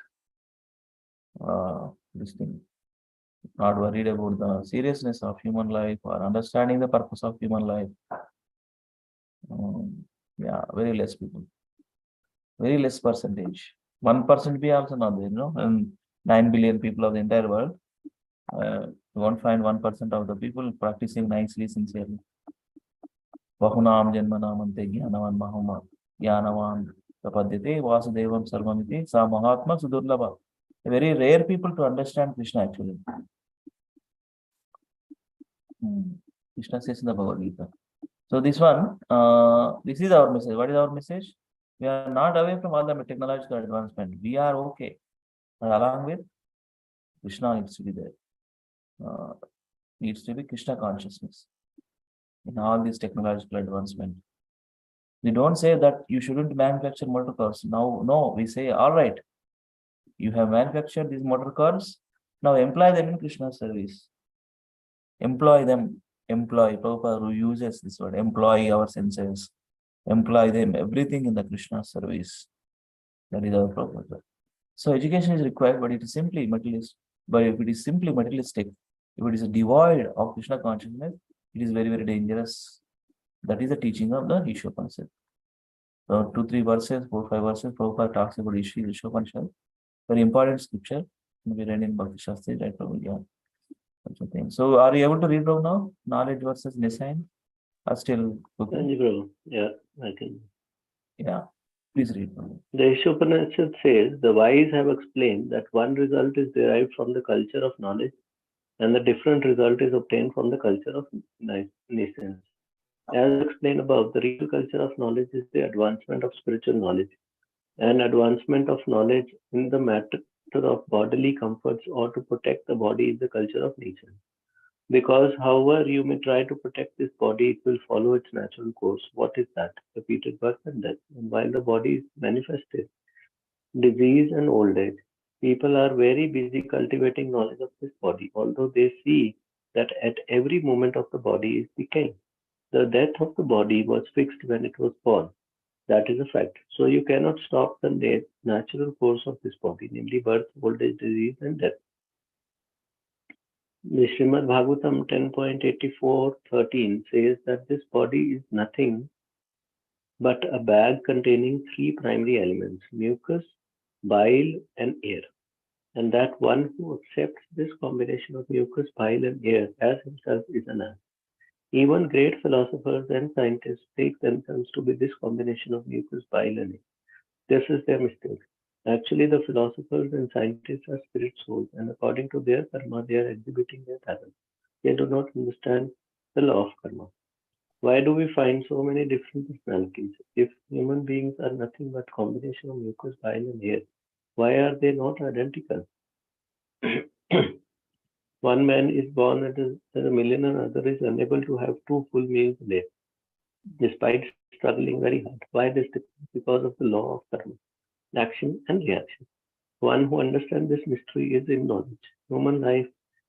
this thing. Not worried about the seriousness of human life or understanding the purpose of human life. Yeah, very less people. Very less percentage. 1% be also not there, and 9 billion people of the entire world. You won't find 1% of the people practicing nicely, sincerely. Bahunam janmanamante jnanavan mahuma jnanavan tapadyate vasudevam sarvamiti sa mahatma sudurlabha. Very rare people to understand Krishna actually. Krishna says in the Bhagavad Gita. So this one, this is our message. What is our message? We are not away from all the technological advancement. We are okay. But along with Krishna needs to be there. Needs to be Krishna consciousness in all this technological advancement. We don't say that you shouldn't manufacture motor cars. Now, no, we say, all right, you have manufactured these motor cars. Now employ them in Krishna's service. Employ them. Employ. Prabhupada who uses this word. Employ our senses. Employ them. Everything in the Krishna service. That is our proposal. So education is required, but it is simply materialistic. But if it is simply materialistic, if it is devoid of Krishna consciousness, it is very, very dangerous. That is the teaching of the Ishopanishad. So 2-3 verses, 4-5 verses, Prabhupada talks about Ishopanishad. Very important scripture. We read in Bhakti Shastri, right? Yeah. So are you able to read now? Knowledge versus Nisayan? Are still okay? Yeah, I can. Yeah. Please read. The Ishopanishad says, the wise have explained that one result is derived from the culture of knowledge and the different result is obtained from the culture of nescience. As explained above, the real culture of knowledge is the advancement of spiritual knowledge and advancement of knowledge in the matter of bodily comforts or to protect the body is the culture of nature. Because however you may try to protect this body, it will follow its natural course. What is that? Repeated birth and death. And while the body is manifested, disease and old age, people are very busy cultivating knowledge of this body, although they see that at every moment of the body is decaying. The death of the body was fixed when it was born. That is a fact. So you cannot stop the natural course of this body, namely birth, old age, disease, and death. The Srimad Bhagavatam 10.84.13 says that this body is nothing but a bag containing 3 primary elements, mucus, bile, and air. And that one who accepts this combination of mucus, bile, and air as himself is an ass. Even great philosophers and scientists take themselves to be this combination of mucus, bile, and air. This is their mistake. Actually, the philosophers and scientists are spirit souls, and according to their karma, they are exhibiting their talent. They do not understand the law of karma. Why do we find so many different personalities? If human beings are nothing but combination of mucus, bile, and air, why are they not identical? One man is born as a millionaire, another is unable to have 2 full meals a day, despite struggling very hard. Why this difference? Because of the law of karma, action and reaction. One who understands this mystery is in knowledge. Human life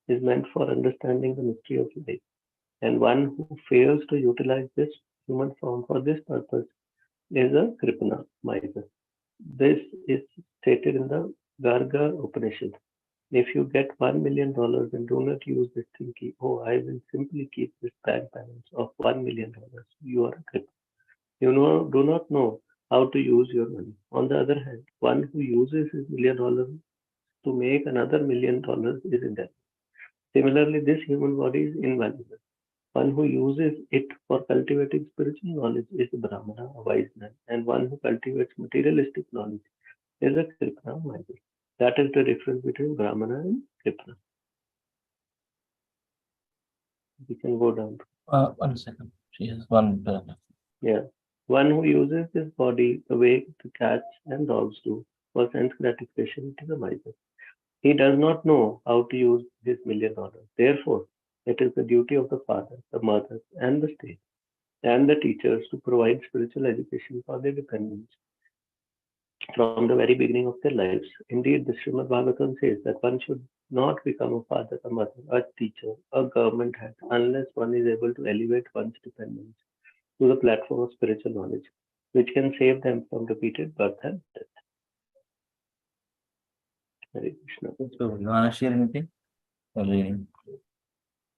is meant for understanding the mystery of life. And one who fails to utilize this human form for this purpose is a Kripana, miser. This is stated in the Garga Upanishad. If you get $1 million and do not use this thinking, oh, I will simply keep this bank balance of $1 million, you are a Kripana. You do not know how to use your money. On the other hand, one who uses his $1 million to make another $1 million is in debt. Similarly, this human body is invaluable. One who uses it for cultivating spiritual knowledge is a Brahmana, a wise man, and one who cultivates materialistic knowledge is a Kripana, miser. That is the difference between Brahmana and Kripana. We can go down. 1 second. She has one paragraph. Yeah. One who uses this body the way the cats and dogs do for sense gratification is a miser. He does not know how to use his $1 million. Therefore, It is the duty of the father, the mother, and the state, and the teachers to provide spiritual education for their dependents from the very beginning of their lives. Indeed, the Srimad Bhagavatam says that one should not become a father, a mother, a teacher, a government head, unless one is able to elevate one's dependents to the platform of spiritual knowledge, which can save them from repeated birth and death. Hare Krishna. So, you want to share anything? Reading.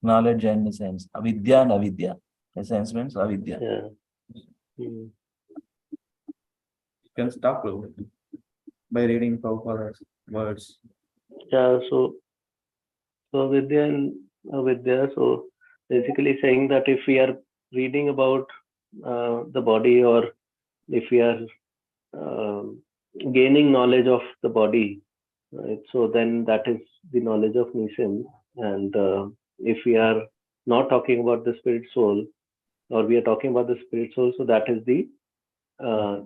Knowledge and science. Avidya and avidya. Science means avidya. Yeah. You can stop by reading Prabhupada's words. Yeah, so Vidya and Avidya, so basically saying that if we are reading about the body, or if we are uh, gaining knowledge of the body, right, so then that is the knowledge of Nissim. And if we are not talking about the spirit soul, or we are talking about the spirit soul, so that is the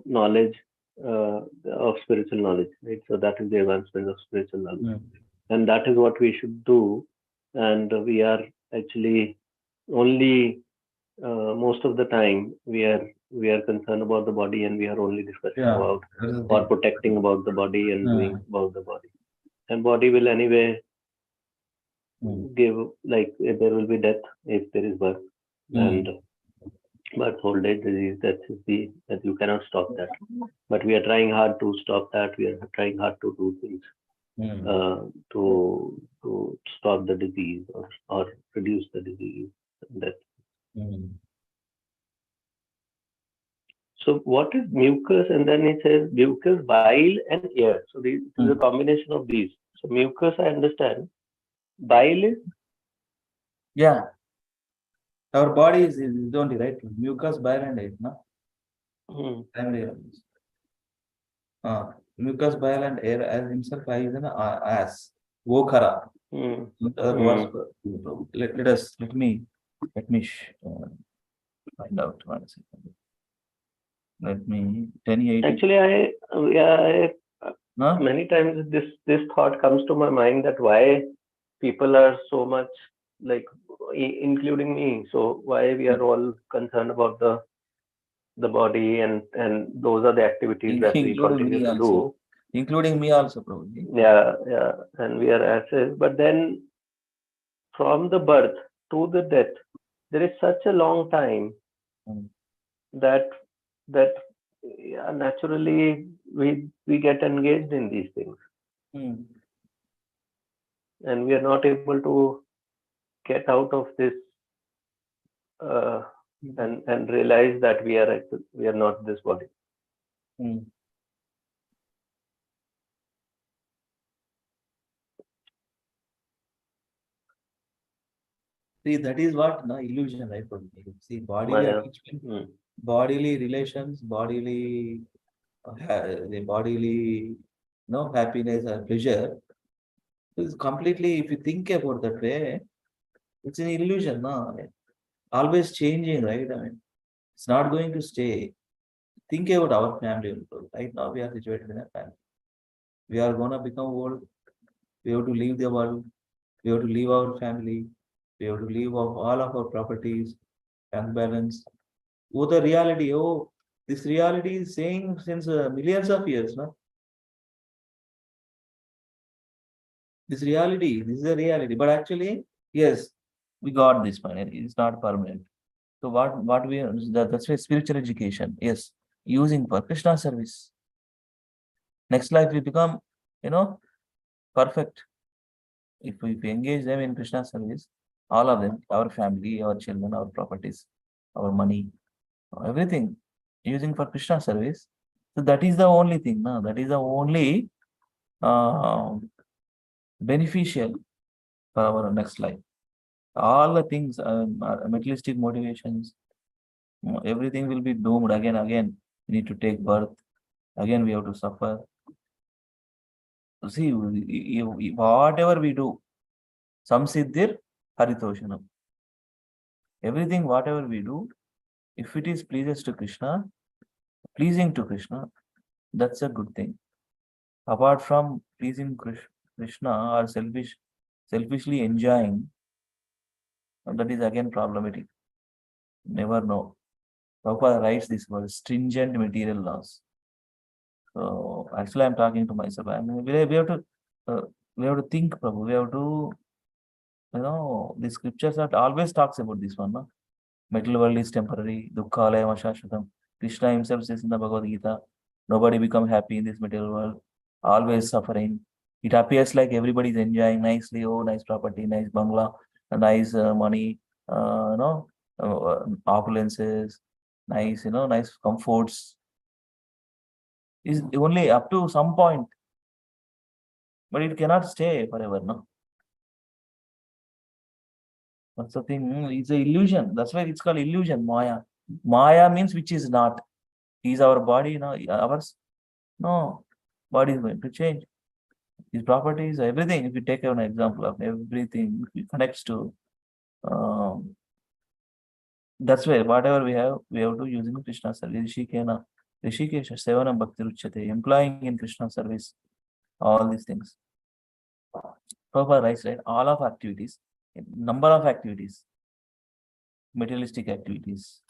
knowledge of spiritual knowledge, right? So that is the advancement of spiritual knowledge. And that is what we should do. And we are actually only most of the time we are concerned about the body, and we are only discussing about or protecting about the body and doing about the body. And body will anyway give, like, if there will be death if there is birth, and birth, old age, disease, that you cannot stop that. But we are trying hard to stop that. We are trying hard to do things to stop the disease, or reduce the disease. That. So what is mucus? And then it says mucus, bile, and air. So this is a combination of these. So mucus, I understand. Bile is? Yeah. Our body is only, right? Mucus, bile, and air, no? Primary organs. Mucus, bile, and air as himself is an as. Vokara. Let me find out 1 second. Let me 1080. Actually, many times this thought comes to my mind, that why people are so much, like, including me. So why we are all concerned about the body, and those are the activities that we continue to do. Including me also, probably. Yeah, and we are asses. But then from the birth to the death, there is such a long time that naturally we get engaged in these things, and we are not able to get out of this and realize that we are not this body. See, that is what illusion, right? See, bodily relations, bodily happiness or pleasure is completely, if you think about that way, it's an illusion, no? Always changing, right? I mean, it's not going to stay. Think about our family. Right now, we are situated in a family. We are gonna become old. We have to leave the world. We have to leave our family. We have to leave all of our properties, bank balance. Oh, the reality. Oh, this reality is saying since millions of years, no? This is a reality. But actually, yes, we got this finally. It's not permanent. So what we that's why spiritual education, yes, using for Krishna service. Next life we become, perfect. If we engage them in Krishna service, all of them, our family, our children, our properties, our money, everything, using for Krishna service. So that is the only thing, no? That is the only beneficial for our next life. All the things, materialistic motivations, everything will be doomed again. We need to take birth. Again, we have to suffer. See, whatever we do, samsiddhir haritoshanam. Everything, whatever we do, if it is pleasing to Krishna, that's a good thing. Apart from pleasing Krishna or selfishly enjoying, And that is again problematic. Never know. Prabhupada writes this word stringent material laws. So actually, I'm talking to myself. I mean, uh, we have to think, Prabhu. We have to, the scriptures that always talks about this one. No? Material world is temporary. Dukkha alayam ashashvatam. Krishna himself says in the Bhagavad Gita, nobody become happy in this material world. Always suffering. It appears like everybody is enjoying nicely. Oh, nice property, nice bungalow, a nice money, opulences, nice, nice comforts. Is only up to some point, but it cannot stay forever. No, that's the thing. It's an illusion. That's why it's called illusion. Maya. Maya means which is not. Is our body, ours? No, body is going to change. These properties, everything. If you take an example of everything, it connects to. Um, that's why whatever we have to use in Krishna service. Rishikesha, Sevanam Bhakti Ruchyate, employing in Krishna service, all these things. Prabhupada writes, right? All of activities, number of activities, materialistic activities,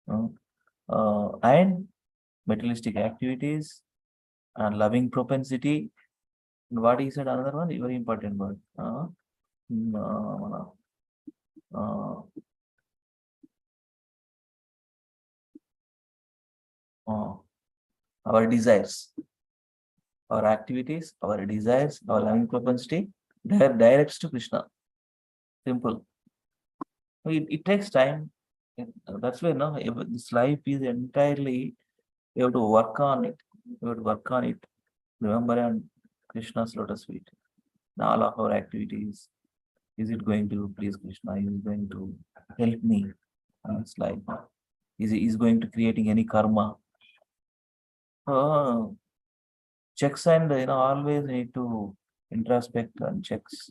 and materialistic activities, and loving propensity. What he said, another one, very important word. Mm, our desires, our activities, our desires, our loving propensity, they are directs to Krishna. Simple. It takes time. That's why no, this life is entirely, you have to work on it. You have to work on it. Remember on Krishna's lotus feet. In all of our activities, is it going to please Krishna? Is it going to help me in this life? Is going to creating any karma? Checks, and always need to introspect and checks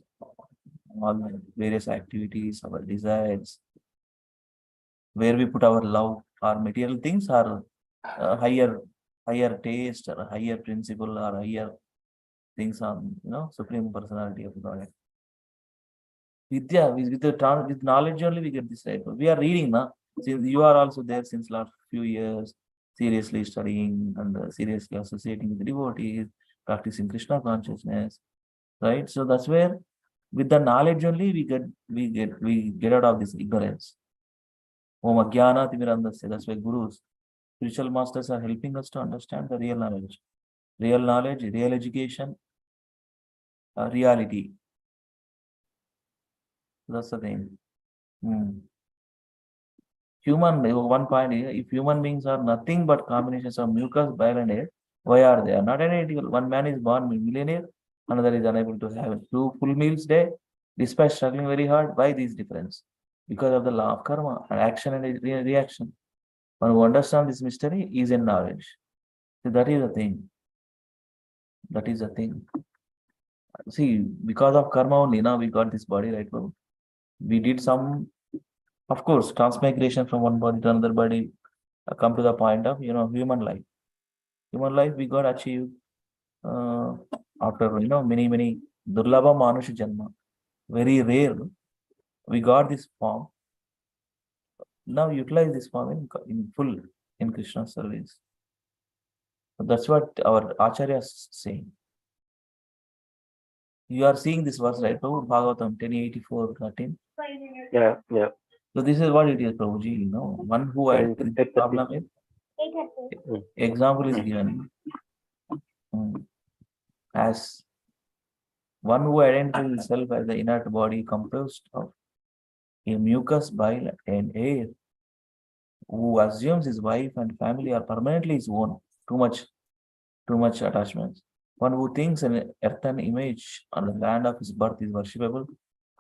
all the various activities, our desires, where we put our love, our material things, or higher taste, or higher principle, or higher things on supreme personality of God. Vidya, with knowledge only we get this right. We are reading now. Since you are also there since last few years, seriously studying and seriously associating with the devotees, practicing Krishna consciousness, right? So that's where, with the knowledge only, we get out of this ignorance. Om Ajnana Timirandasya. That's why gurus, spiritual masters are helping us to understand the real knowledge. Real knowledge, real education, reality. That's the thing. One point is, if human beings are nothing but combinations of mucus, bile, and air, why are they? Not identical. One man is born millionaire, another is unable to have 2 full meals a day, despite struggling very hard. Why this difference? Because of the law of karma and action and reaction. One who understands this mystery is in knowledge. So that is the thing. That is the thing. See, because of karma only, now we got this body, right? We did some, of course, transmigration from one body to another body, come to the point of human life. Human life we got achieved after many durlabha manusha janma, very rare. We got this form. Now utilize this form in full in Krishna service. That's what our Acharya is saying. You are seeing this verse, right, Prabhu? Bhagavatam 10:84-13. Yeah. So this is what it is, Prabhuji. One who had this problem is example is given as one who identifies himself as the inert body composed of a mucus, bile, and air, who assumes his wife and family are permanently his own. Too much attachments. One who thinks an earthen image on the land of his birth is worshipable,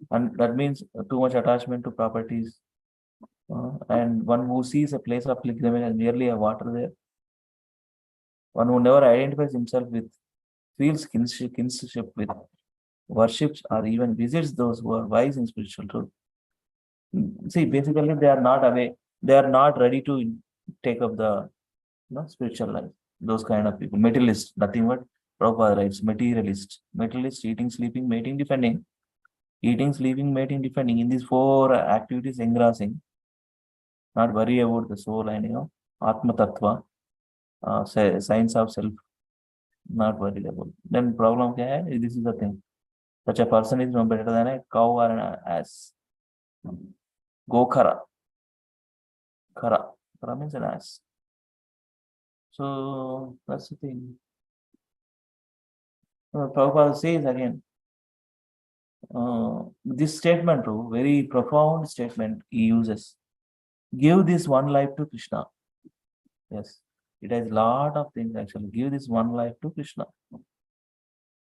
and that means too much attachment to properties. And one who sees a place of pilgrimage as merely a water there. One who never identifies himself with, feels kinship with, worships or even visits those who are wise in spiritual truth. See, basically, they are not away. They are not ready to take up the spiritual life. Those kind of people, materialist, nothing but Prabhupada writes, materialist, eating, sleeping, mating, defending. Eating, sleeping, mating, defending. In these 4 activities, engrossing. Not worry about the soul and Atma Tattva, science of self. Not worried about. Then problem kya hai? This is the thing. Such a person is no better than a cow or an ass. Go khara. Khara. Khara means an ass. So that's the thing. Prabhupada says again, this statement too, very profound statement he uses. Give this one life to Krishna. Yes, it has lot of things actually. Give this one life to Krishna.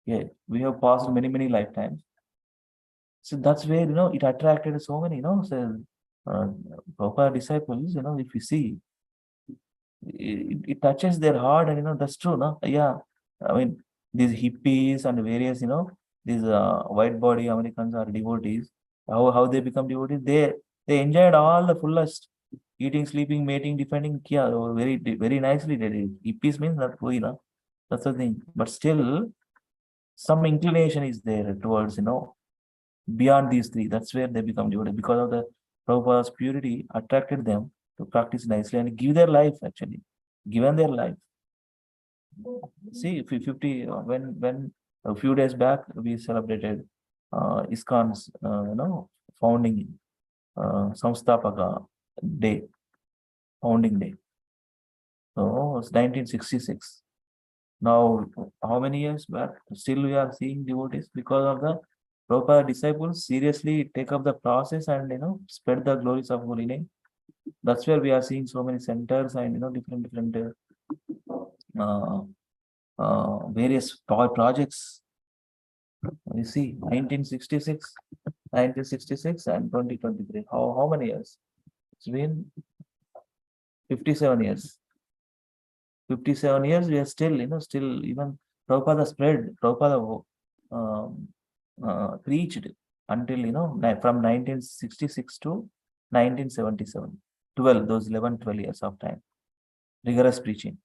Yeah, we have passed many lifetimes. So that's where it attracted so many, so Prabhupada disciples, if you see, it touches their heart, and that's true, no? Yeah. I mean, these hippies and various, these white body Americans are devotees. How they become devotees? They enjoyed all the fullest eating, sleeping, mating, defending. Kya, very nicely they did. Hippies means that way, no? That's the thing. But still, some inclination is there towards, beyond these 3. That's where they become devotees because of the Prabhupada's purity attracted them to practice nicely and give their life actually, given their life. See, 50 when a few days back we celebrated ISKCON's founding Samstapaka day, founding day. So it's 1966. Now, how many years back? Still we are seeing devotees because of the Prabhupada disciples seriously take up the process and spread the glories of Holy Name. That's where we are seeing so many centers and different various projects. You see, 1966 and 2023. How many years? It's been 57 years. 57 years, we are still even Prabhupada spread, Prabhupada preached until, from 1966 to 1977. 12 years of time. Rigorous preaching,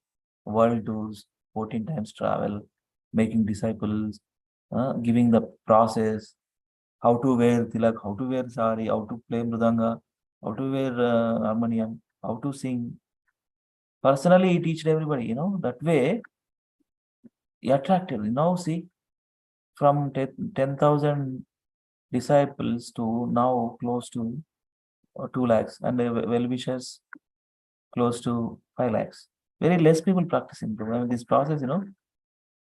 world tours, 14 times travel, making disciples, giving the process, how to wear tilak, how to wear sari, how to play mridanga, how to wear harmonium, how to sing. Personally, he teached everybody, that way he attracted. See, from 10,000 disciples to now close to 2 lakhs, and well-wishers close to 5 lakhs. Very less people practicing. I mean, this process,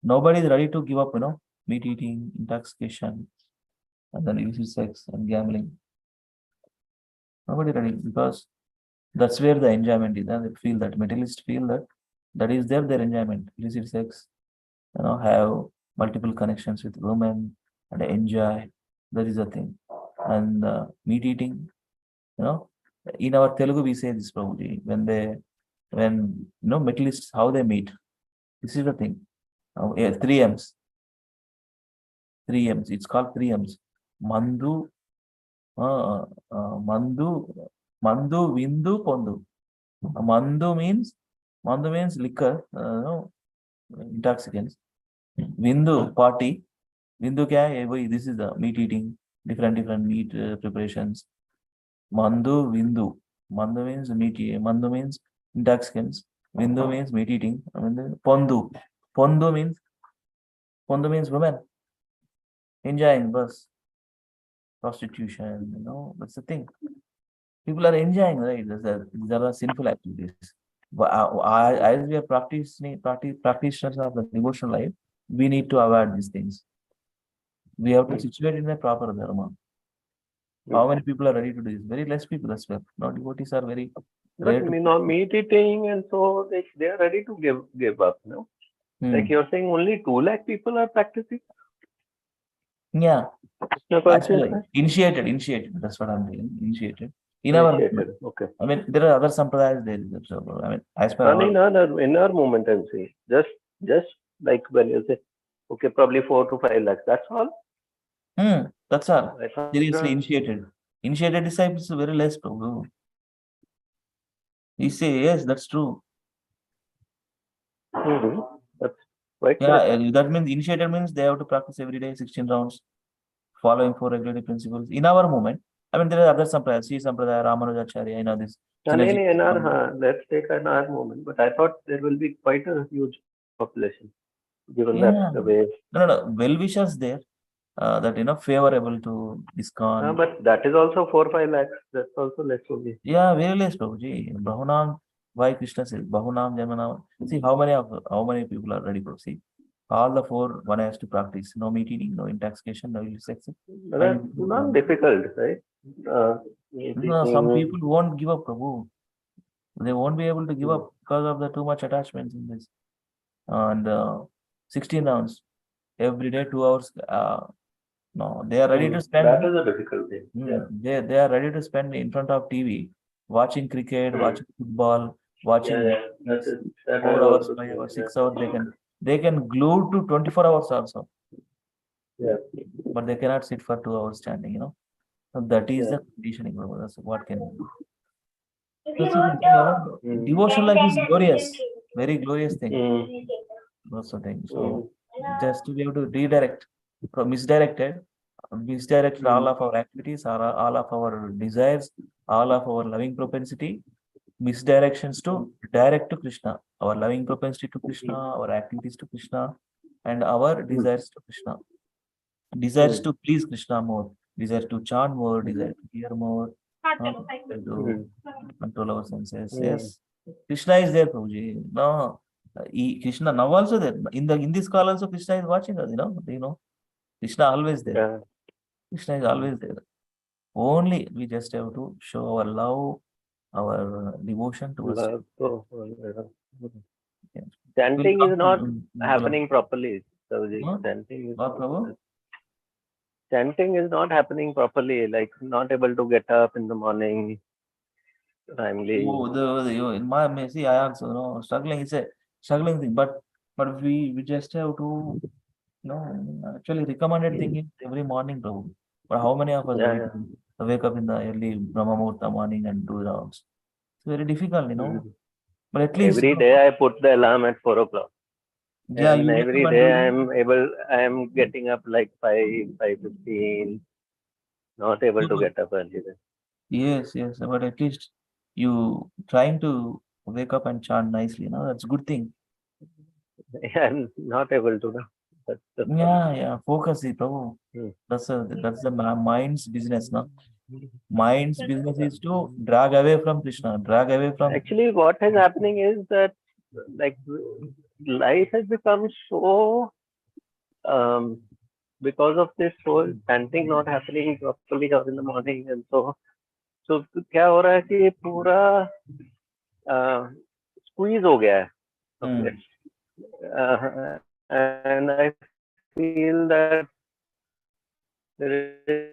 nobody is ready to give up, meat eating, intoxication, and then illicit sex and gambling. Nobody ready because that's where the enjoyment is. They feel that materialists feel that is their enjoyment. Illicit sex, have multiple connections with women and enjoy. That is the thing. And meat eating, in our Telugu we say this probably when materialists how they meet. This is the thing. 3 M's. 3 M's. It's called 3 M's. Mandu, Mandu, Vindu, Pondu. Mandu means liquor, intoxicants. Vindu, party. Vindu kya hai? This is the meat eating, different meat preparations. Mandu, Vindu. Mandu means meat. Mandu means intoxicants. Vindu means meat eating. Pondu. Pondu means women. Enjoying bus. Prostitution, that's the thing. People are enjoying, right? These are sinful activities. But as we are practitioners of the devotional life, we need to avoid these things. We have to situate in a proper dharma. How many people are ready to do this? Very less people as well. Now devotees are very but meat eating and so they are ready to give up, no? Like you're saying only 2 lakh people are practicing? Yeah. Actually, initiated. That's what I'm saying. Initiated. Okay. I mean, there are other sampradayas there. I mean, as per in our movement, I'm saying just like when you say, okay, probably 4 to 5 lakhs. That's all. That's all. Seriously, initiated disciples very less, problem. You say yes, that's true. That's right. Yeah, that means initiated means they have to practice every day 16 rounds, following four regulative principles in our movement. I mean, there are other sampradayas, Sri Sampradaya, Ramanujacharya, this. In our, let's take an our movement, but I thought there will be quite a huge population, given that the way. No. Well-wishers there, that favorable to ISKCON. But that is also 4-5 lakhs. That's also less only. Yeah, very less, Prabhuji. Bahunam, why Krishna says Bahunam Janmanam. See how many people are ready, Prabhu. See, all the four one has to practice. No meat eating, no intoxication, no sex. That's not difficult, right? No, some people won't give up, Prabhu. They won't be able to give up because of the too much attachments in this. And 16 rounds every day, 2 hours. No, they are ready to spend. That is a difficult thing. They are ready to spend in front of TV, watching cricket, watching football, watching 4 hours, 5 hours, 6 hours. They can glue to 24 hours also. Yeah. But they cannot sit for 2 hours standing. So that is the conditioning. That's what can we do. So, devotional life is glorious, very glorious thing. That's the thing. So just to be able to redirect from misdirect all of our activities, all of our desires, all of our loving propensity, misdirections to direct to Krishna, our loving propensity to Krishna, our activities to Krishna, and our desires to Krishna. Desires to please Krishna more, desire to chant more, desire to hear more, to control our senses. Yes, Krishna is there, Prabhuji. No, Krishna now also there. In this call also Krishna is watching us. Krishna always there. Krishna is always there. Only we just have to show our love, our devotion towards him. Chanting is not happening properly. Chanting is not happening properly, like not able to get up in the morning timely. In my see, I also struggling. It's a struggling thing, but we just have to actually recommended thing is every morning, Prabhu. But how many of us wake up in the early Brahma Muhurta morning and do rounds? It's very difficult, But at least every day I put the alarm at 4 o'clock. Yeah, and every day I am getting up like 5:15. Not able to get up early. Yes, but at least you trying to wake up and chant nicely, that's a good thing. I'm not able to. Focus, Prabhu. That's the mind's business, no? Mind's business is to drag away from Krishna, drag away from. Actually, what is happening is that like life has become so because of this whole chanting not happening properly in the morning, and so क्या हो रहा है कि पूरा squeeze हो गया है. And I feel that there is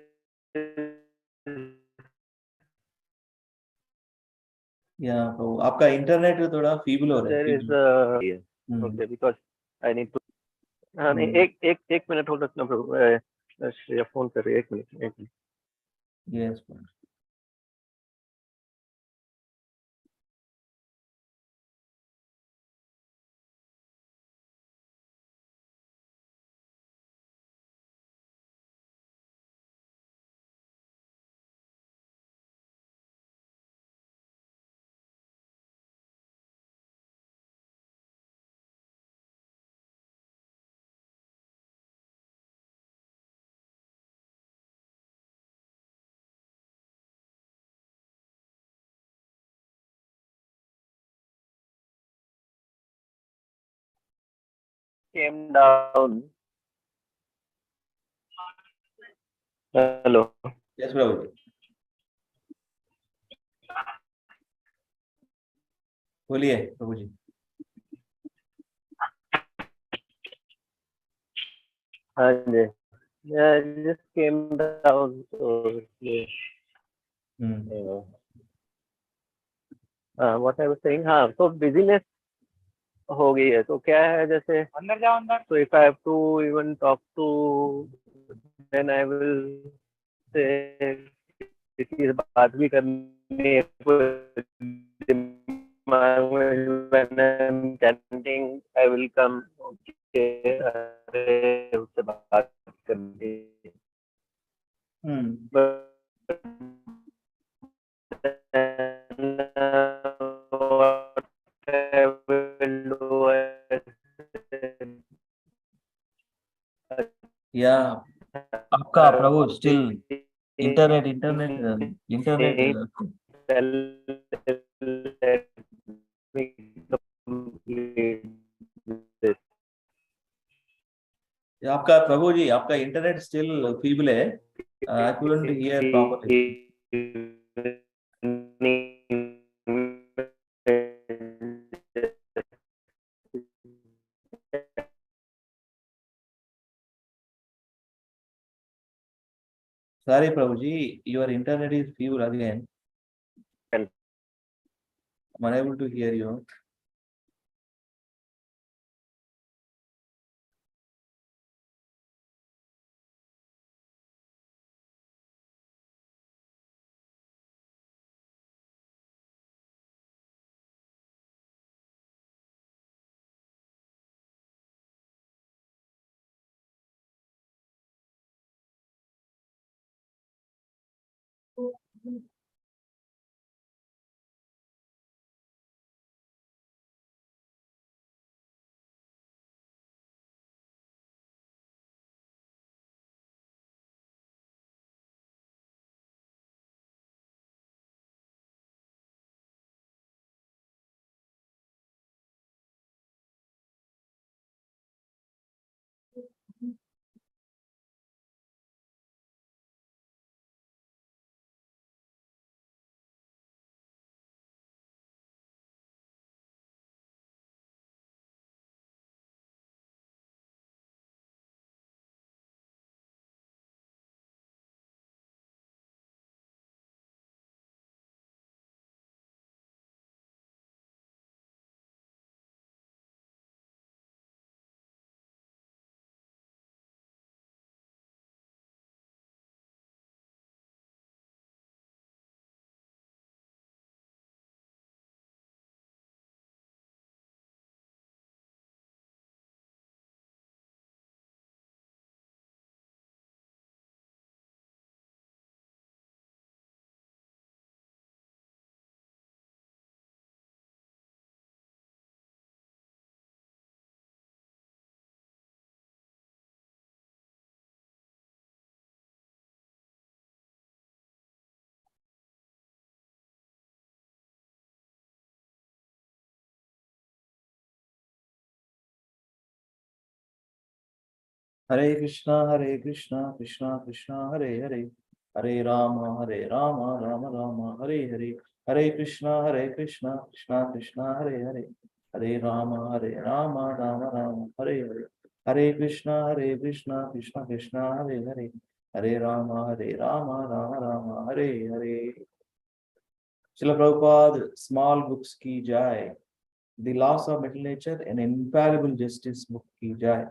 तो आपका इंटरनेट थोड़ा फीबल हो रहा है. Okay, because I need to. एक मिनट होल्ड रखना प्रभु. श्रेया फोन कर रही है. एक minute. Yes. Came down. Hello. Yes, Prabhu. बोलिए प्रभु जी. हाँ जी. I just came down. So what I was saying, so busyness हो गई है. तो क्या है जैसे अंदर जाओ अंदर. So if I have to even talk to, then I will say किसी बात भी करनी है. When I'm chanting, I will come. Okay, उससे बात करनी. But what I will do is Yeah, आपका प्रभु still internet. let me complete this. आपका प्रभु जी, आपका इंटरनेट still feeble है. I couldn't hear properly. Sorry, Prabhuji, your internet is feeble again. I'm unable to hear you. Hare Krishna, Krishna Krishna, Hare Rama, Rama Rama, Hare Hare Krishna, Krishna Hare Rama, Rama Rama, Hare Krishna, Krishna Hare Rama, Rama Hare. Srila Prabhupada, small books ki jai. The Laws of Metal Nature and Infallible Justice book ki jai.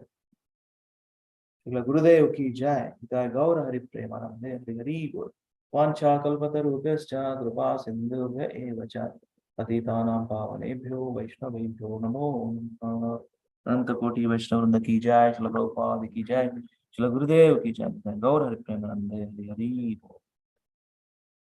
Srila Gurudev ki jai. Hita Gaur Hari Premanande Hari Bol. Vancha Kalpatarubhyascha Kripa Sindhubhya Evacha. Patitanam Pavanebhyo Vaishnavebhyo Namo Namaha. Ananta Koti Vaishnavrinda ki jai. Srila Prabhupada ki jai. Srila Gurudev ki jai. Hita Gaur Hari Premanande Hari Bol.